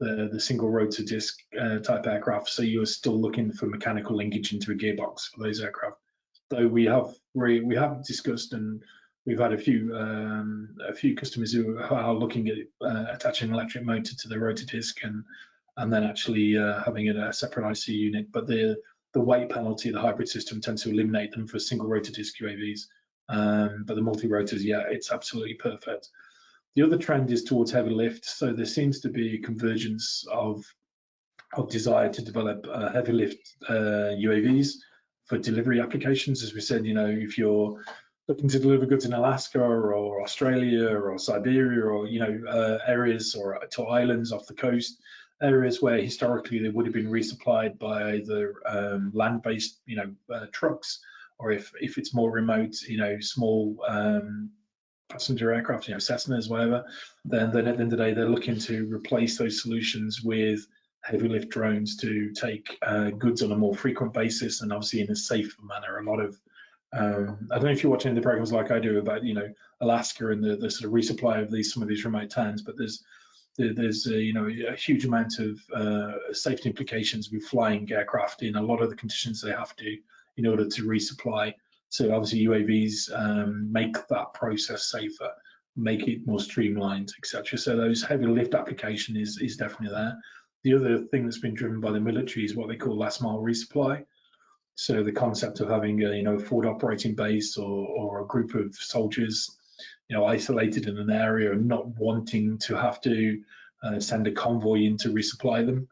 the single rotor disc type aircraft, so you're still looking for mechanical linkage into a gearbox for those aircraft. Though we have discussed, and we've had a few customers who are looking at attaching an electric motor to the rotor disc and then actually having a separate IC unit. But the weight penalty of the hybrid system tends to eliminate them for single rotor disc UAVs. But the multi-rotors, yeah, it's absolutely perfect. The other trend is towards heavy lift. So there seems to be a convergence of desire to develop heavy lift UAVs for delivery applications. As we said, if you're looking to deliver goods in Alaska or Australia or Siberia or areas or to islands off the coast, areas where historically they would have been resupplied by either land-based trucks, or if it's more remote, small passenger aircraft, Cessnas, whatever, then at the end of the day, they're looking to replace those solutions with heavy lift drones to take goods on a more frequent basis and obviously in a safer manner. A lot of, I don't know if you're watching the programs like I do about, Alaska and the sort of resupply of some of these remote towns, but there's a huge amount of safety implications with flying aircraft in a lot of the conditions they have to in order to resupply. So obviously UAVs make that process safer, make it more streamlined, etc. So those heavy lift application is definitely there. The other thing that's been driven by the military is what they call last mile resupply. So the concept of having a forward operating base or a group of soldiers, isolated in an area and not wanting to have to send a convoy in to resupply them.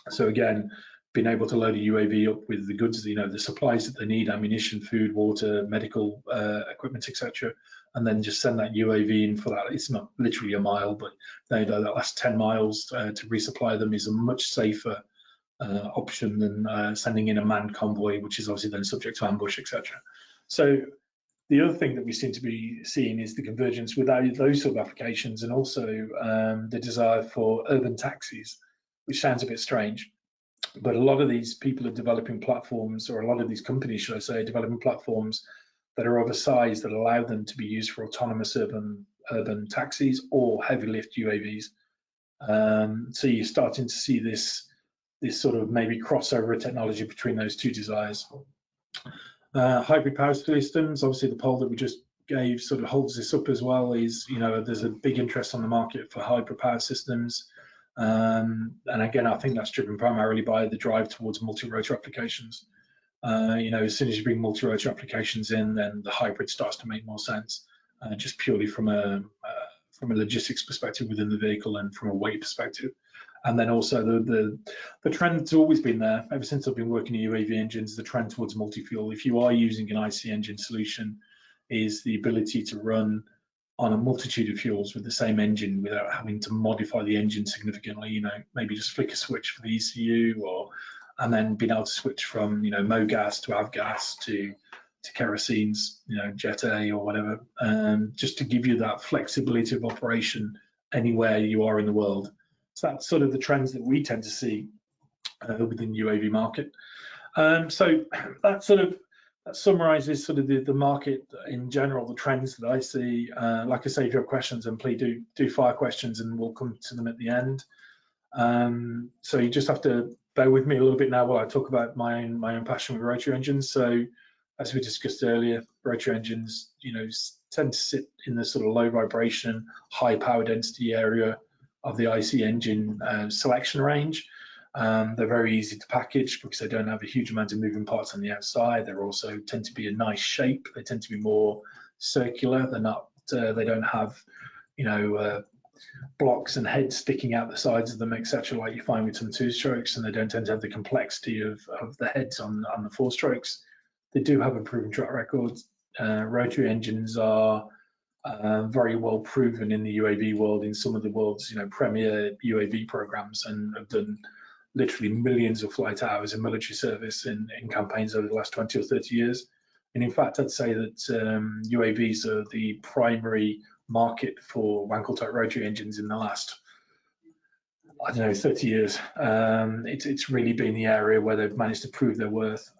So again, being able to load a UAV up with the goods, the supplies that they need, ammunition, food, water, medical equipment, etc., and then just send that UAV in for that. It's not literally a mile, but that last 10 miles to resupply them is a much safer option than sending in a manned convoy, which is obviously then subject to ambush, etc. So the other thing that we seem to be seeing is the convergence with those sort of applications, and also the desire for urban taxis, which sounds a bit strange. But a lot of these people are developing platforms, or a lot of these companies, should I say, are developing platforms that are of a size that allow them to be used for autonomous urban taxis or heavy lift UAVs. So you're starting to see this sort of maybe crossover technology between those two desires. Hybrid power systems, obviously the poll that we just gave sort of holds this up as well. Is, there's a big interest on the market for hybrid power systems. And again, I think that's driven primarily by the drive towards multi-rotor applications. As soon as you bring multi-rotor applications in, then the hybrid starts to make more sense, just purely from a logistics perspective within the vehicle and from a weight perspective. And then also the trend's always been there ever since I've been working in UAV engines. The trend towards multi-fuel, if you are using an IC engine solution, is the ability to run on a multitude of fuels with the same engine without having to modify the engine significantly. Maybe just flick a switch for the ECU, and then being able to switch from MoGas to avgas to kerosenes, Jet A or whatever, just to give you that flexibility of operation anywhere you are in the world. So that's sort of the trends that we tend to see within the UAV market. So that summarizes sort of the market in general, the trends that I see. Like I say, if you have questions, then please do fire questions, and we'll come to them at the end. So you just have to bear with me a little bit now while I talk about my own passion with rotary engines. So as we discussed earlier, rotary engines, tend to sit in the sort of low vibration, high power density area of the IC engine selection range. They're very easy to package because they don't have a huge amount of moving parts on the outside. They also tend to be a nice shape. They tend to be more circular. They're not. They don't have, blocks and heads sticking out the sides of them, etc., like you find with some two-strokes. And they don't tend to have the complexity of the heads on the four-strokes. They do have a proven track record. Rotary engines are very well proven in the UAV world, in some of the world's premier UAV programs, and have done literally millions of flight hours in military service in campaigns over the last 20 or 30 years. And in fact, I'd say that UAVs are the primary market for Wankel type rotary engines in the last, 30 years. It's really been the area where they've managed to prove their worth.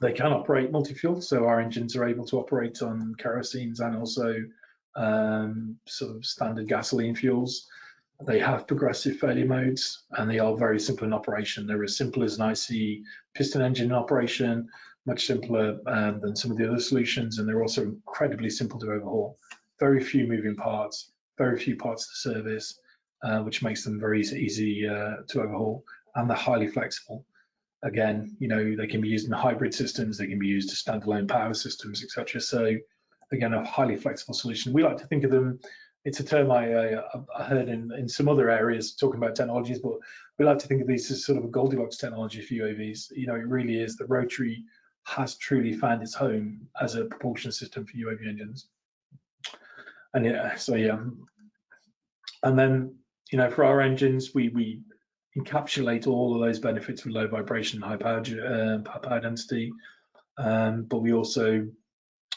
They can operate multi-fuel, so our engines are able to operate on kerosenes and also sort of standard gasoline fuels. They have progressive failure modes, and they are very simple in operation. They're as simple as an IC piston engine in operation, much simpler than some of the other solutions, and they're also incredibly simple to overhaul. Very few moving parts, very few parts to service, which makes them very easy to overhaul, and they're highly flexible. Again, they can be used in hybrid systems, they can be used as standalone power systems, etc. So again, a highly flexible solution. We like to think of them, it's a term I heard in some other areas talking about technologies, but we like to think of these as sort of a Goldilocks technology for UAVs. It really is. The rotary has truly found its home as a propulsion system for UAV engines. And and then for our engines, we encapsulate all of those benefits with low vibration, high power density, but we also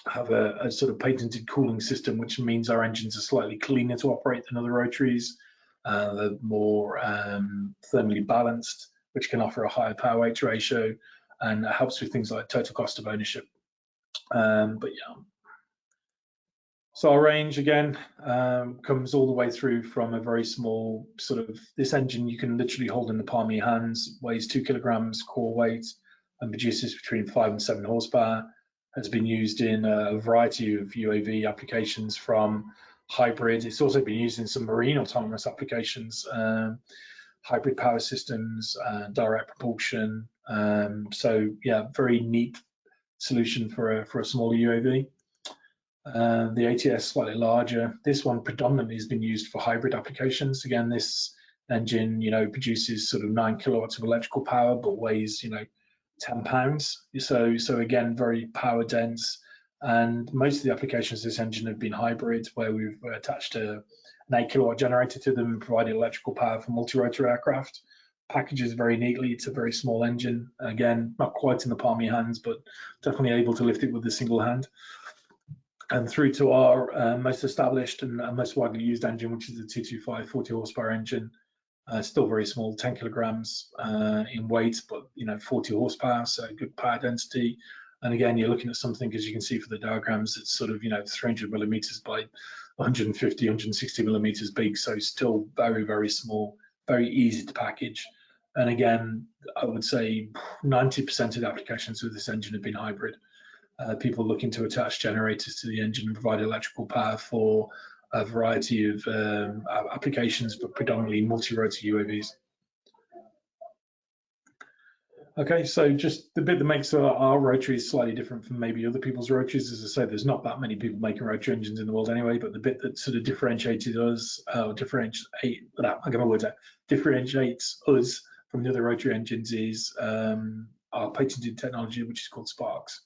have a sort of patented cooling system, which means our engines are slightly cleaner to operate than other rotaries. They're more thermally balanced, which can offer a higher power weight ratio, and it helps with things like total cost of ownership. So our range again comes all the way through from a very small this engine you can literally hold in the palm of your hands, weighs 2 kilograms core weight, and produces between 5 and 7 horsepower. Has been used in a variety of UAV applications, from hybrid. It's also been used in some marine autonomous applications, hybrid power systems, direct propulsion. So yeah, very neat solution for a smaller UAV. The ATS slightly larger. This one predominantly has been used for hybrid applications. Again, this engine, produces sort of 9 kilowatts of electrical power, but weighs, 10 pounds. So again, very power dense. And most of the applications of this engine have been hybrid, where we've attached an 8 kilowatt generator to them and provided electrical power for multi-rotor aircraft. Packages very neatly. It's a very small engine. Again, not quite in the palm of your hands, but definitely able to lift it with a single hand. And through to our most established and most widely used engine, which is the 225 40 horsepower engine. Still very small, 10 kilograms in weight, but 40 horsepower, so good power density. And again, you're looking at something, as you can see for the diagrams, it's sort of 300 millimeters by 150, 160 millimeters big, so still very, very small, very easy to package. And again, I would say 90% of the applications with this engine have been hybrid. People looking to attach generators to the engine and provide electrical power for a variety of applications, but predominantly multi-rotor UAVs. Okay, so just the bit that makes our rotary is slightly different from maybe other people's rotaries. As I say, there's not that many people making rotary engines in the world anyway, but the bit that sort of differentiates us from the other rotary engines is our patented technology, which is called Sparks.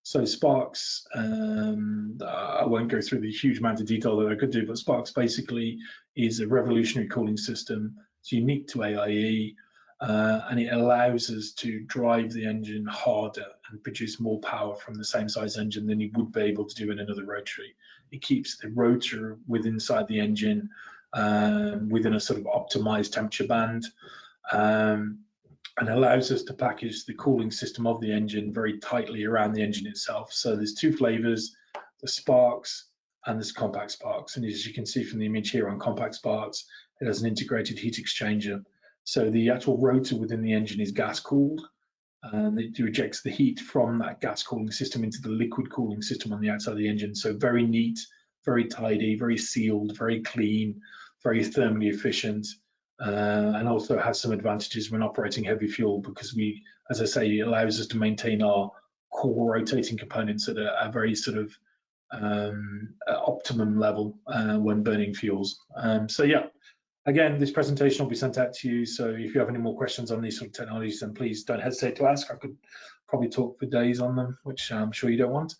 So Sparks, I won't go through the huge amount of detail that I could do, but Sparks basically is a revolutionary cooling system. It's unique to AIE, and it allows us to drive the engine harder and produce more power from the same size engine than you would be able to do in another rotary. It keeps the rotor inside the engine within a sort of optimized temperature band. And allows us to package the cooling system of the engine very tightly around the engine itself. So there's two flavors, the Sparks and this Compact Sparks. And as you can see from the image here on Compact Sparks, it has an integrated heat exchanger. So the actual rotor within the engine is gas cooled, and it rejects the heat from that gas cooling system into the liquid cooling system on the outside of the engine. So very neat, very tidy, very sealed, very clean, very thermally efficient. And also has some advantages when operating heavy fuel, because as I say, it allows us to maintain our core rotating components at a very sort of optimum level when burning fuels. So yeah, again, this presentation will be sent out to you. So if you have any more questions on these sort of technologies, then please don't hesitate to ask. I could probably talk for days on them, which I'm sure you don't want.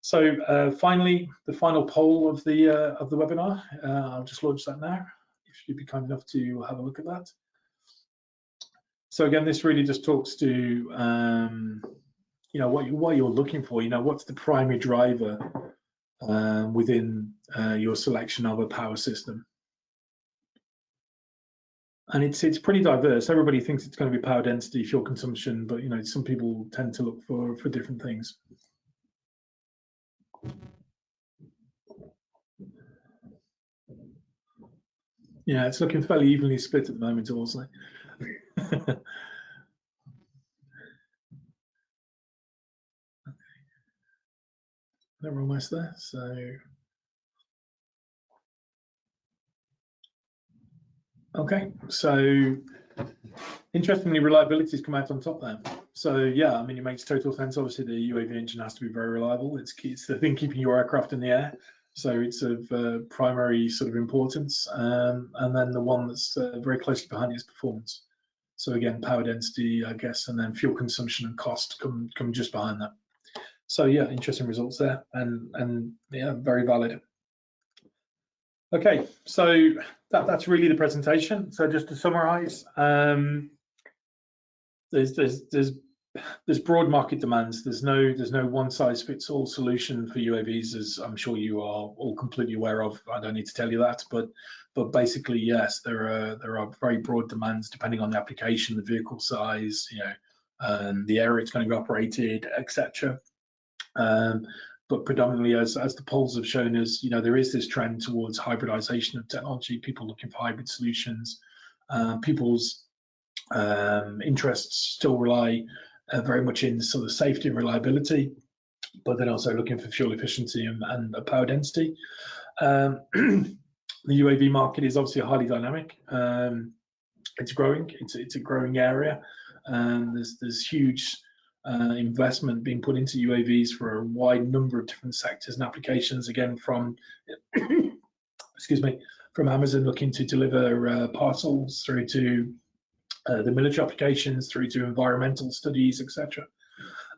So finally, the final poll of the webinar. I'll just launch that now. If you'd be kind enough to have a look at that. So again, this really just talks to what you're looking for. What's the primary driver within your selection of a power system, and it's pretty diverse. Everybody thinks it's going to be power density, fuel consumption, but some people tend to look for different things. Yeah, it's looking fairly evenly split at the moment also. We're almost there, so. Okay, so interestingly, reliability has come out on top there. So yeah, I mean, it makes total sense. Obviously, the UAV engine has to be very reliable. It's the thing keeping your aircraft in the air. So it's of primary sort of importance, and then the one that's very closely behind it is performance. So again, power density, I guess, and then fuel consumption and cost come just behind that. So yeah, interesting results there, and yeah, very valid. Okay, so that's really the presentation. So just to summarize, there's broad market demands. There's no one size fits all solution for UAVs, as I'm sure you are all completely aware of. I don't need to tell you that, but basically, yes, there are very broad demands depending on the application, the vehicle size, the area it's going to be operated, etc. But predominantly, as the polls have shown us, there is this trend towards hybridization of technology. People looking for hybrid solutions. People's interests still rely very much in sort of safety and reliability, but then also looking for fuel efficiency and power density. The UAV market is obviously highly dynamic. It's growing. It's a growing area. There's huge investment being put into UAVs for a wide number of different sectors and applications. Again, from excuse me, from Amazon looking to deliver parcels through to the military applications, through to environmental studies, etc.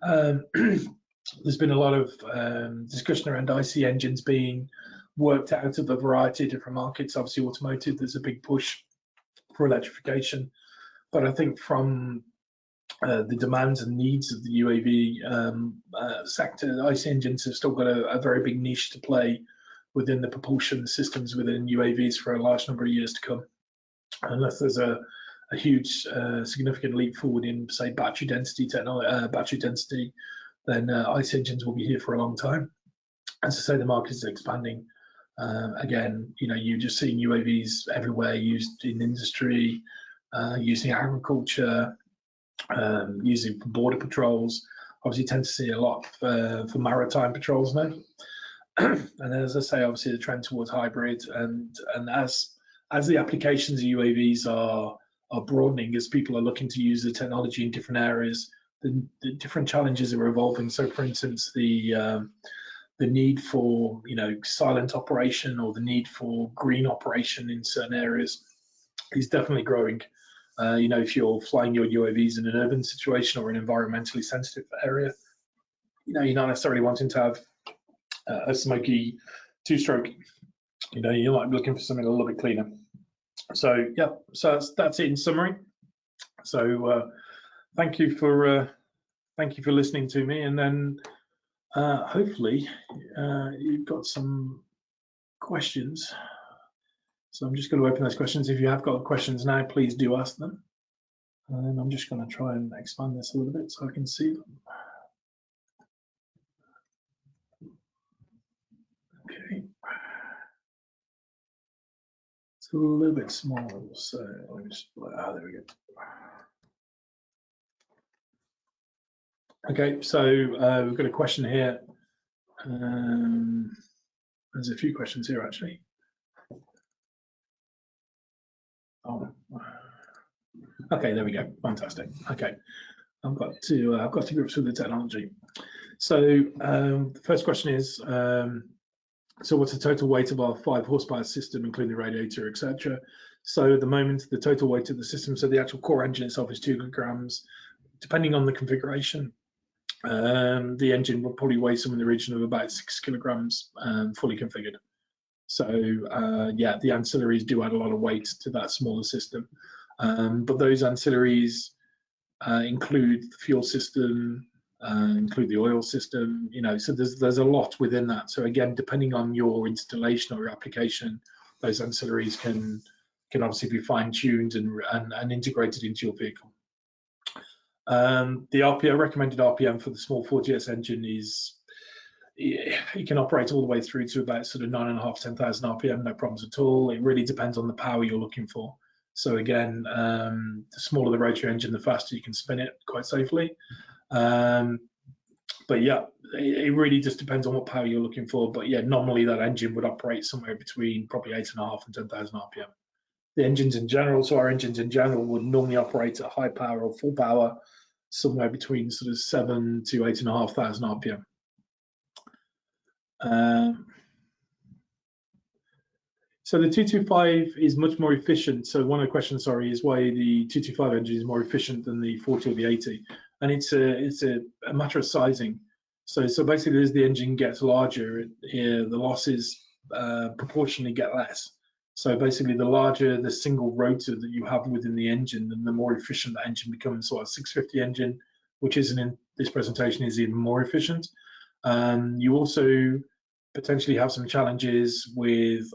There's been a lot of discussion around IC engines being worked out of a variety of different markets. Obviously, automotive, there's a big push for electrification. But I think from the demands and needs of the UAV sector, IC engines have still got a very big niche to play within the propulsion systems within UAVs for a large number of years to come, unless there's a huge significant leap forward in, say, battery density, then IC engines will be here for a long time. As I say, the market is expanding. Again, you're just seeing UAVs everywhere, used in industry, using agriculture, using for border patrols. Obviously, you tend to see a lot for maritime patrols now. And as I say, obviously the trend towards hybrid, and as the applications of UAVs are broadening, as people are looking to use the technology in different areas, the different challenges are evolving. So, for instance, the need for silent operation, or the need for green operation in certain areas is definitely growing. If you're flying your UAVs in an urban situation or an environmentally sensitive area, you're not necessarily wanting to have a smoky two-stroke. You might be looking for something a little bit cleaner. So yeah, so that's it in summary. So thank you for listening to me, and then hopefully you've got some questions. So I'm just going to open those questions. If you have got questions now, please do ask them. And I'm just going to try and expand this a little bit so I can see them. Okay. It's a little bit small, so let me just, there we go. Okay, so we've got a question here. There's a few questions here actually. Oh, okay, there we go. Fantastic. Okay, I've got to grips with the technology. So the first question is, so what's the total weight of our 5 horsepower system, including the radiator, etc.? So at the moment, the total weight of the system, so the actual core engine itself is 2 kilograms. Depending on the configuration, the engine will probably weigh somewhere in the region of about 6 kilograms fully configured. So yeah, the ancillaries do add a lot of weight to that smaller system. But those ancillaries include the fuel system, include the oil system, so there's a lot within that. So again, depending on your installation or your application, those ancillaries can obviously be fine-tuned and integrated into your vehicle. The RPM, recommended RPM for the small 4GS engine is, you can operate all the way through to about sort of 9.5, 10,000 RPM, no problems at all. It really depends on the power you're looking for. So again, the smaller the rotary engine, the faster you can spin it quite safely. But yeah, it really just depends on what power you're looking for. But yeah, normally that engine would operate somewhere between probably 8.5 and 10,000 RPM. The engines in general, so our engines in general would normally operate at high power or full power, somewhere between sort of 7 to 8,500 RPM. So the 225 is much more efficient. So one of the questions, sorry, is why the 225 engine is more efficient than the 40 or the 80, and it's a matter of sizing. So basically, as the engine gets larger, here the losses proportionally get less. So basically, the larger the single rotor that you have within the engine, then the more efficient the engine becomes. So a 650 engine, which isn't in this presentation, is even more efficient. You also potentially have some challenges with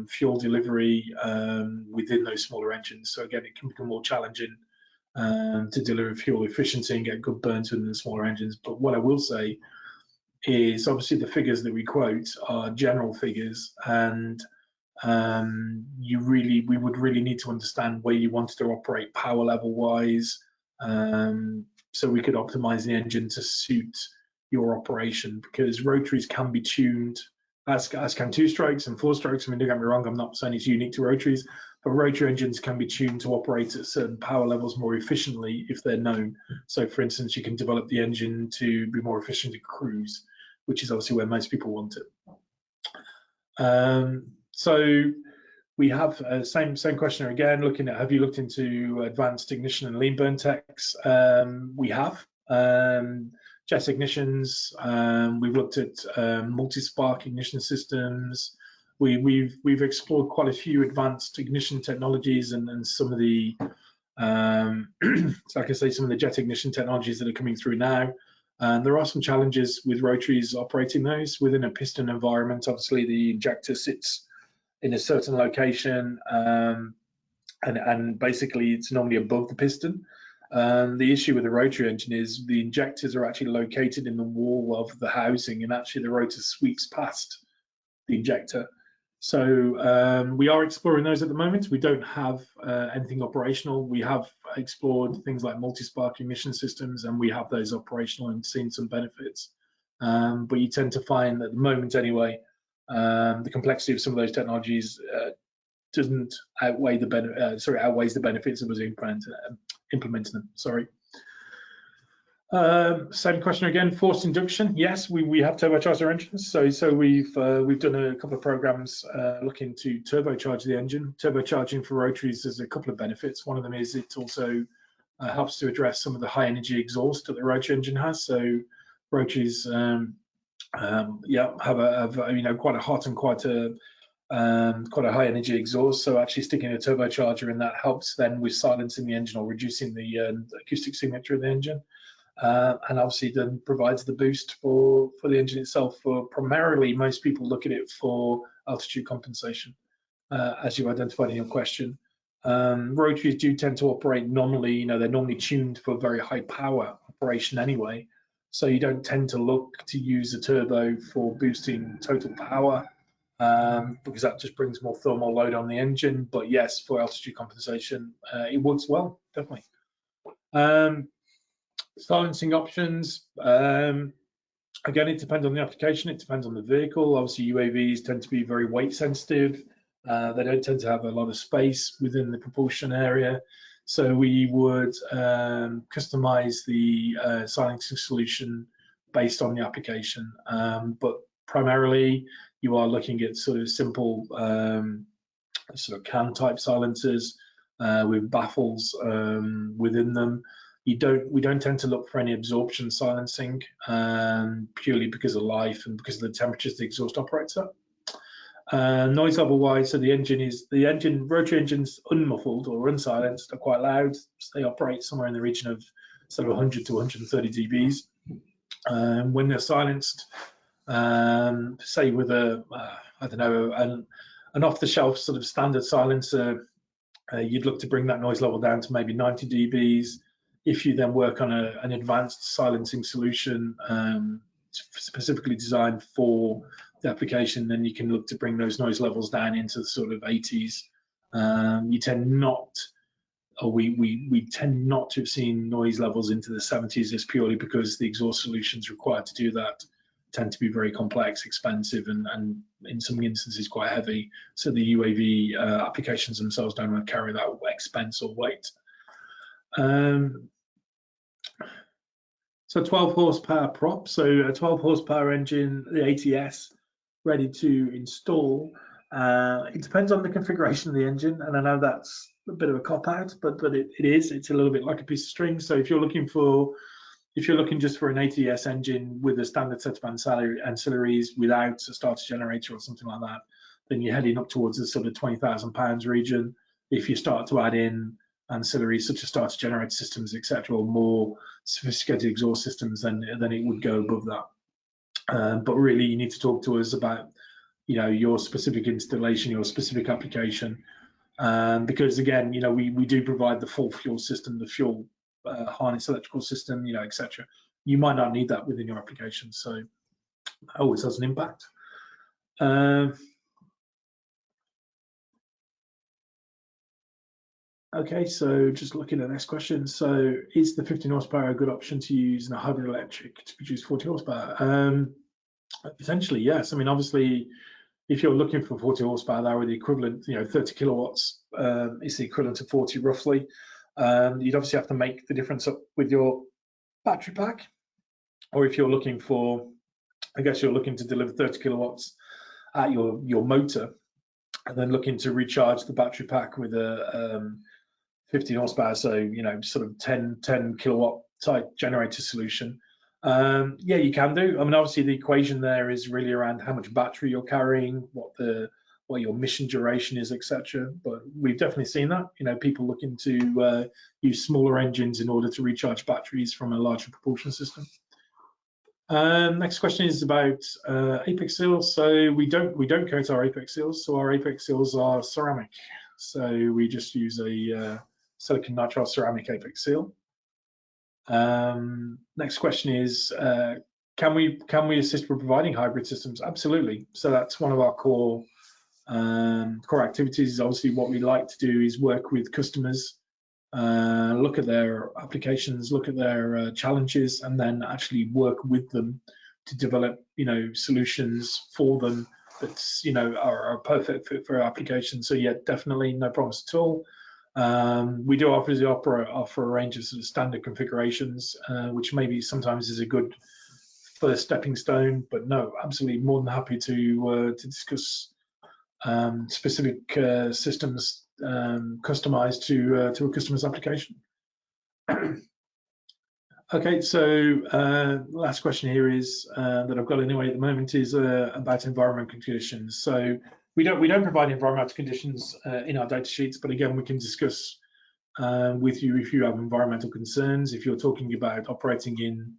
fuel delivery within those smaller engines. So again, it can become more challenging to deliver fuel efficiency and get good burns within the smaller engines. But what I will say is, obviously the figures that we quote are general figures, and we would really need to understand where you wanted to operate power level wise, so we could optimize the engine to suit your operation, because rotaries can be tuned, as can 2-strokes and 4-strokes. I mean, don't get me wrong, I'm not saying it's unique to rotaries, but rotary engines can be tuned to operate at certain power levels more efficiently if they're known. So for instance, you can develop the engine to be more efficient at cruise, which is obviously where most people want it. So We have same questioner again, looking at, have you looked into advanced ignition and lean burn techs? We have. Jet ignitions, we've looked at multi-spark ignition systems. We've explored quite a few advanced ignition technologies and some of the, like I say, some of the jet ignition technologies that are coming through now. There are some challenges with rotaries operating those within a piston environment. Obviously, the injector sits in a certain location, and basically it's normally above the piston. The issue with the rotary engine is the injectors are actually located in the wall of the housing, and actually the rotor sweeps past the injector. So we are exploring those at the moment. We don't have anything operational. We have explored things like multi-spark ignition systems, and we have those operational and seen some benefits. But you tend to find at the moment anyway, the complexity of some of those technologies doesn't outweigh the outweighs the benefits of us implementing them. Sorry. Same question again. Forced induction. Yes, we have turbocharger engines. So we've done a couple of programs looking to turbocharge the engine. Turbocharging for rotaries has a couple of benefits. One of them is it also helps to address some of the high energy exhaust that the rotary engine has. So rotaries, have quite a hot and quite a high energy exhaust. So actually sticking a turbocharger in that helps then with silencing the engine or reducing the acoustic signature of the engine. And obviously then provides the boost for the engine itself. For primarily, most people look at it for altitude compensation, as you identified in your question. Rotaries do tend to operate nominally, they're normally tuned for very high power operation anyway. So you don't tend to look to use a turbo for boosting total power, because that just brings more thermal load on the engine. But yes, for altitude compensation, it works well, definitely. Silencing options, again, it depends on the application, it depends on the vehicle. Obviously, UAVs tend to be very weight sensitive. They don't tend to have a lot of space within the propulsion area. So we would customize the silencing solution based on the application. But primarily, you are looking at sort of simple sort of CAN type silencers with baffles within them. We don't tend to look for any absorption silencing, purely because of life and because of the temperatures the exhaust operates at. Noise level wise, so the rotary engines unmuffled or unsilenced are quite loud. So they operate somewhere in the region of sort of 100 to 130 dBs. When they're silenced, say with a an off-the-shelf sort of standard silencer, you'd look to bring that noise level down to maybe 90 dBs. If you then work on an advanced silencing solution specifically designed for the application, then you can look to bring those noise levels down into the sort of 80s. You tend not, or we tend not to have seen noise levels into the 70s. It's purely because the exhaust solutions required to do that tend to be very complex, expensive, and in some instances quite heavy. So the UAV applications themselves don't want to carry that expense or weight. So 12 horsepower prop, so a 12 horsepower engine, the ATS, ready to install. It depends on the configuration of the engine, and I know that's a bit of a cop-out, but it's a little bit like a piece of string. So if you're looking just for an ATS engine with a standard set of ancillaries without a starter generator or something like that, then you're heading up towards the sort of £20,000 region. If you start to add in ancillaries such as starter generator systems, etc., or more sophisticated exhaust systems, then it would go above that. But really, you need to talk to us about your specific installation, your specific application, because again, we do provide the full fuel system, the fuel harness electrical system, etc. You might not need that within your application, so that always has an impact. Okay, so just looking at the next question. So is the 15 horsepower a good option to use in a hybrid electric to produce 40 horsepower? Potentially, yes. I mean, obviously, if you're looking for 40 horsepower, that would be the equivalent, 30 kilowatts is the equivalent to 40 roughly. You'd obviously have to make the difference up with your battery pack, or if you're looking for, I guess you're looking to deliver 30 kilowatts at your motor, and then looking to recharge the battery pack with a 50 horsepower, so sort of 10 kilowatt type generator solution. Yeah, you can do. I mean, obviously the equation there is really around how much battery you're carrying, what your mission duration is, etc. But we've definitely seen that. People looking to use smaller engines in order to recharge batteries from a larger propulsion system. Next question is about apex seals. So we don't coat our apex seals. So our apex seals are ceramic. So we just use a silicon nitrile ceramic apex seal. Next question is, can we assist with providing hybrid systems? Absolutely. So that's one of our core activities. Obviously, what we like to do is work with customers, look at their applications, look at their challenges, and then actually work with them to develop solutions for them that's are a perfect fit for our application. So yeah, definitely no problems at all. We do offer a range of sort of standard configurations, which maybe sometimes is a good first stepping stone, but no, absolutely more than happy to discuss specific systems customized to a customer's application. Okay, so last question here is that I've got anyway at the moment is about environmental conditions. So we don't provide environmental conditions in our data sheets, but again, we can discuss with you if you have environmental concerns. If you're talking about operating in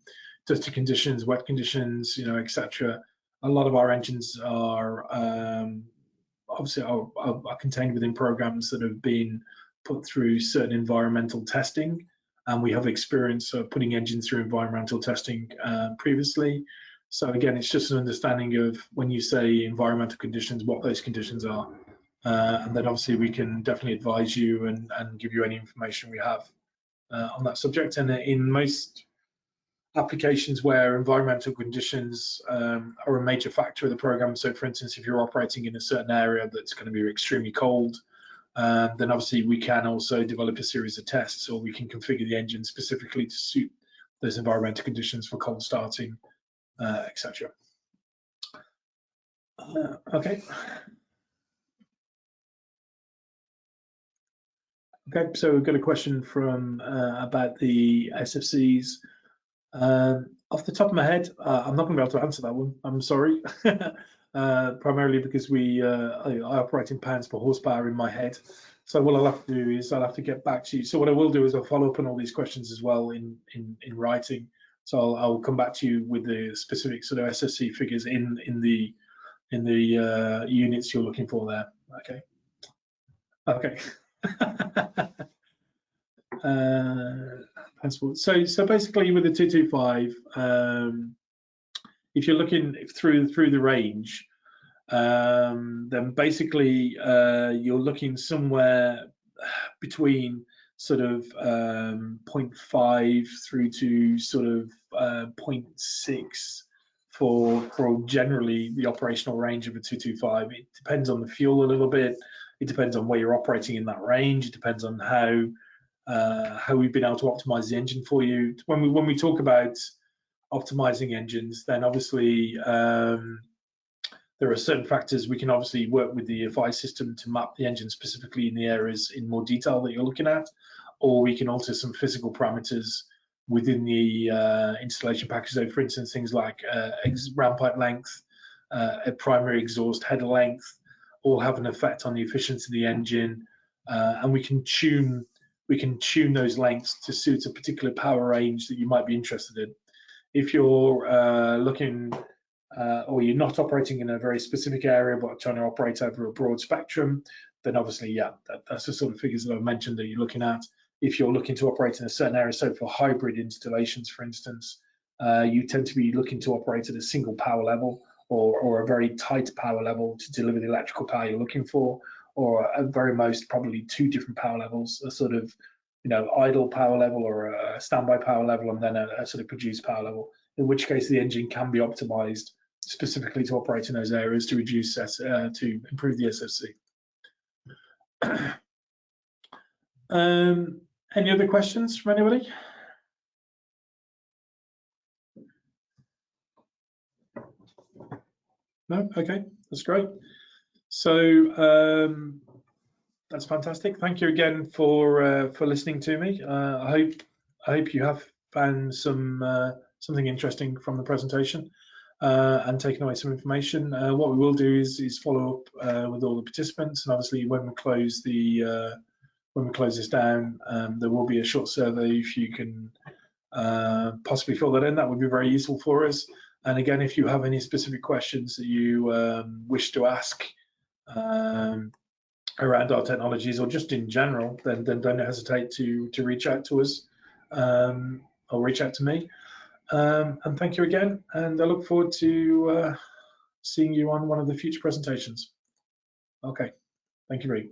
dusty conditions, wet conditions, etc. A lot of our engines are obviously are contained within programs that have been put through certain environmental testing, and we have experience of putting engines through environmental testing previously. So again, it's just an understanding of when you say environmental conditions, what those conditions are, and then obviously we can definitely advise you and give you any information we have on that subject. And in most applications where environmental conditions are a major factor of the program, so for instance, if you're operating in a certain area that's going to be extremely cold, then obviously we can also develop a series of tests, or we can configure the engine specifically to suit those environmental conditions for cold starting, etc. Okay. Okay, so we've got a question from about the SFCs. Off the top of my head, I'm not going to be able to answer that one. I'm sorry. Primarily because I operate in pounds per horsepower in my head. So what I'll have to do is I'll have to get back to you. So what I will do is I'll follow up on all these questions as well in writing. So I'll come back to you with the specific sort of SFC figures in the units you're looking for there. Okay. Okay. So basically with the 225, if you're looking through the range, then basically you're looking somewhere between sort of 0.5 through to sort of 0.6 for generally the operational range of a 225. It depends on the fuel a little bit. It depends on where you're operating in that range. It depends on how we've been able to optimize the engine for you. When we talk about optimizing engines, then obviously there are certain factors we can obviously work with the FI system to map the engine specifically in the areas in more detail that you're looking at, or we can alter some physical parameters within the installation package. So for instance, things like ram pipe length, a primary exhaust header length, all have an effect on the efficiency of the engine, and we can tune those lengths to suit a particular power range that you might be interested in. If you're looking or you're not operating in a very specific area but trying to operate over a broad spectrum, then obviously, yeah, that's the sort of figures that I've mentioned that you're looking at. If you're looking to operate in a certain area, so for hybrid installations, for instance, you tend to be looking to operate at a single power level or a very tight power level to deliver the electrical power you're looking for, or at very most probably two different power levels, a sort of idle power level or a standby power level, and then a sort of produced power level, in which case the engine can be optimized specifically to operate in those areas to reduce to improve the SFC. Any other questions from anybody? No? Okay, that's great. So that's fantastic. Thank you again for listening to me. I hope you have found something interesting from the presentation and taken away some information. What we will do is follow up with all the participants, and obviously when we close this down, there will be a short survey. If you can possibly fill that in, that would be very useful for us. And again, if you have any specific questions that you wish to ask around our technologies or just in general, then don't hesitate to reach out to us or reach out to me. And thank you again, and I look forward to seeing you on one of the future presentations. Okay, thank you, Reed.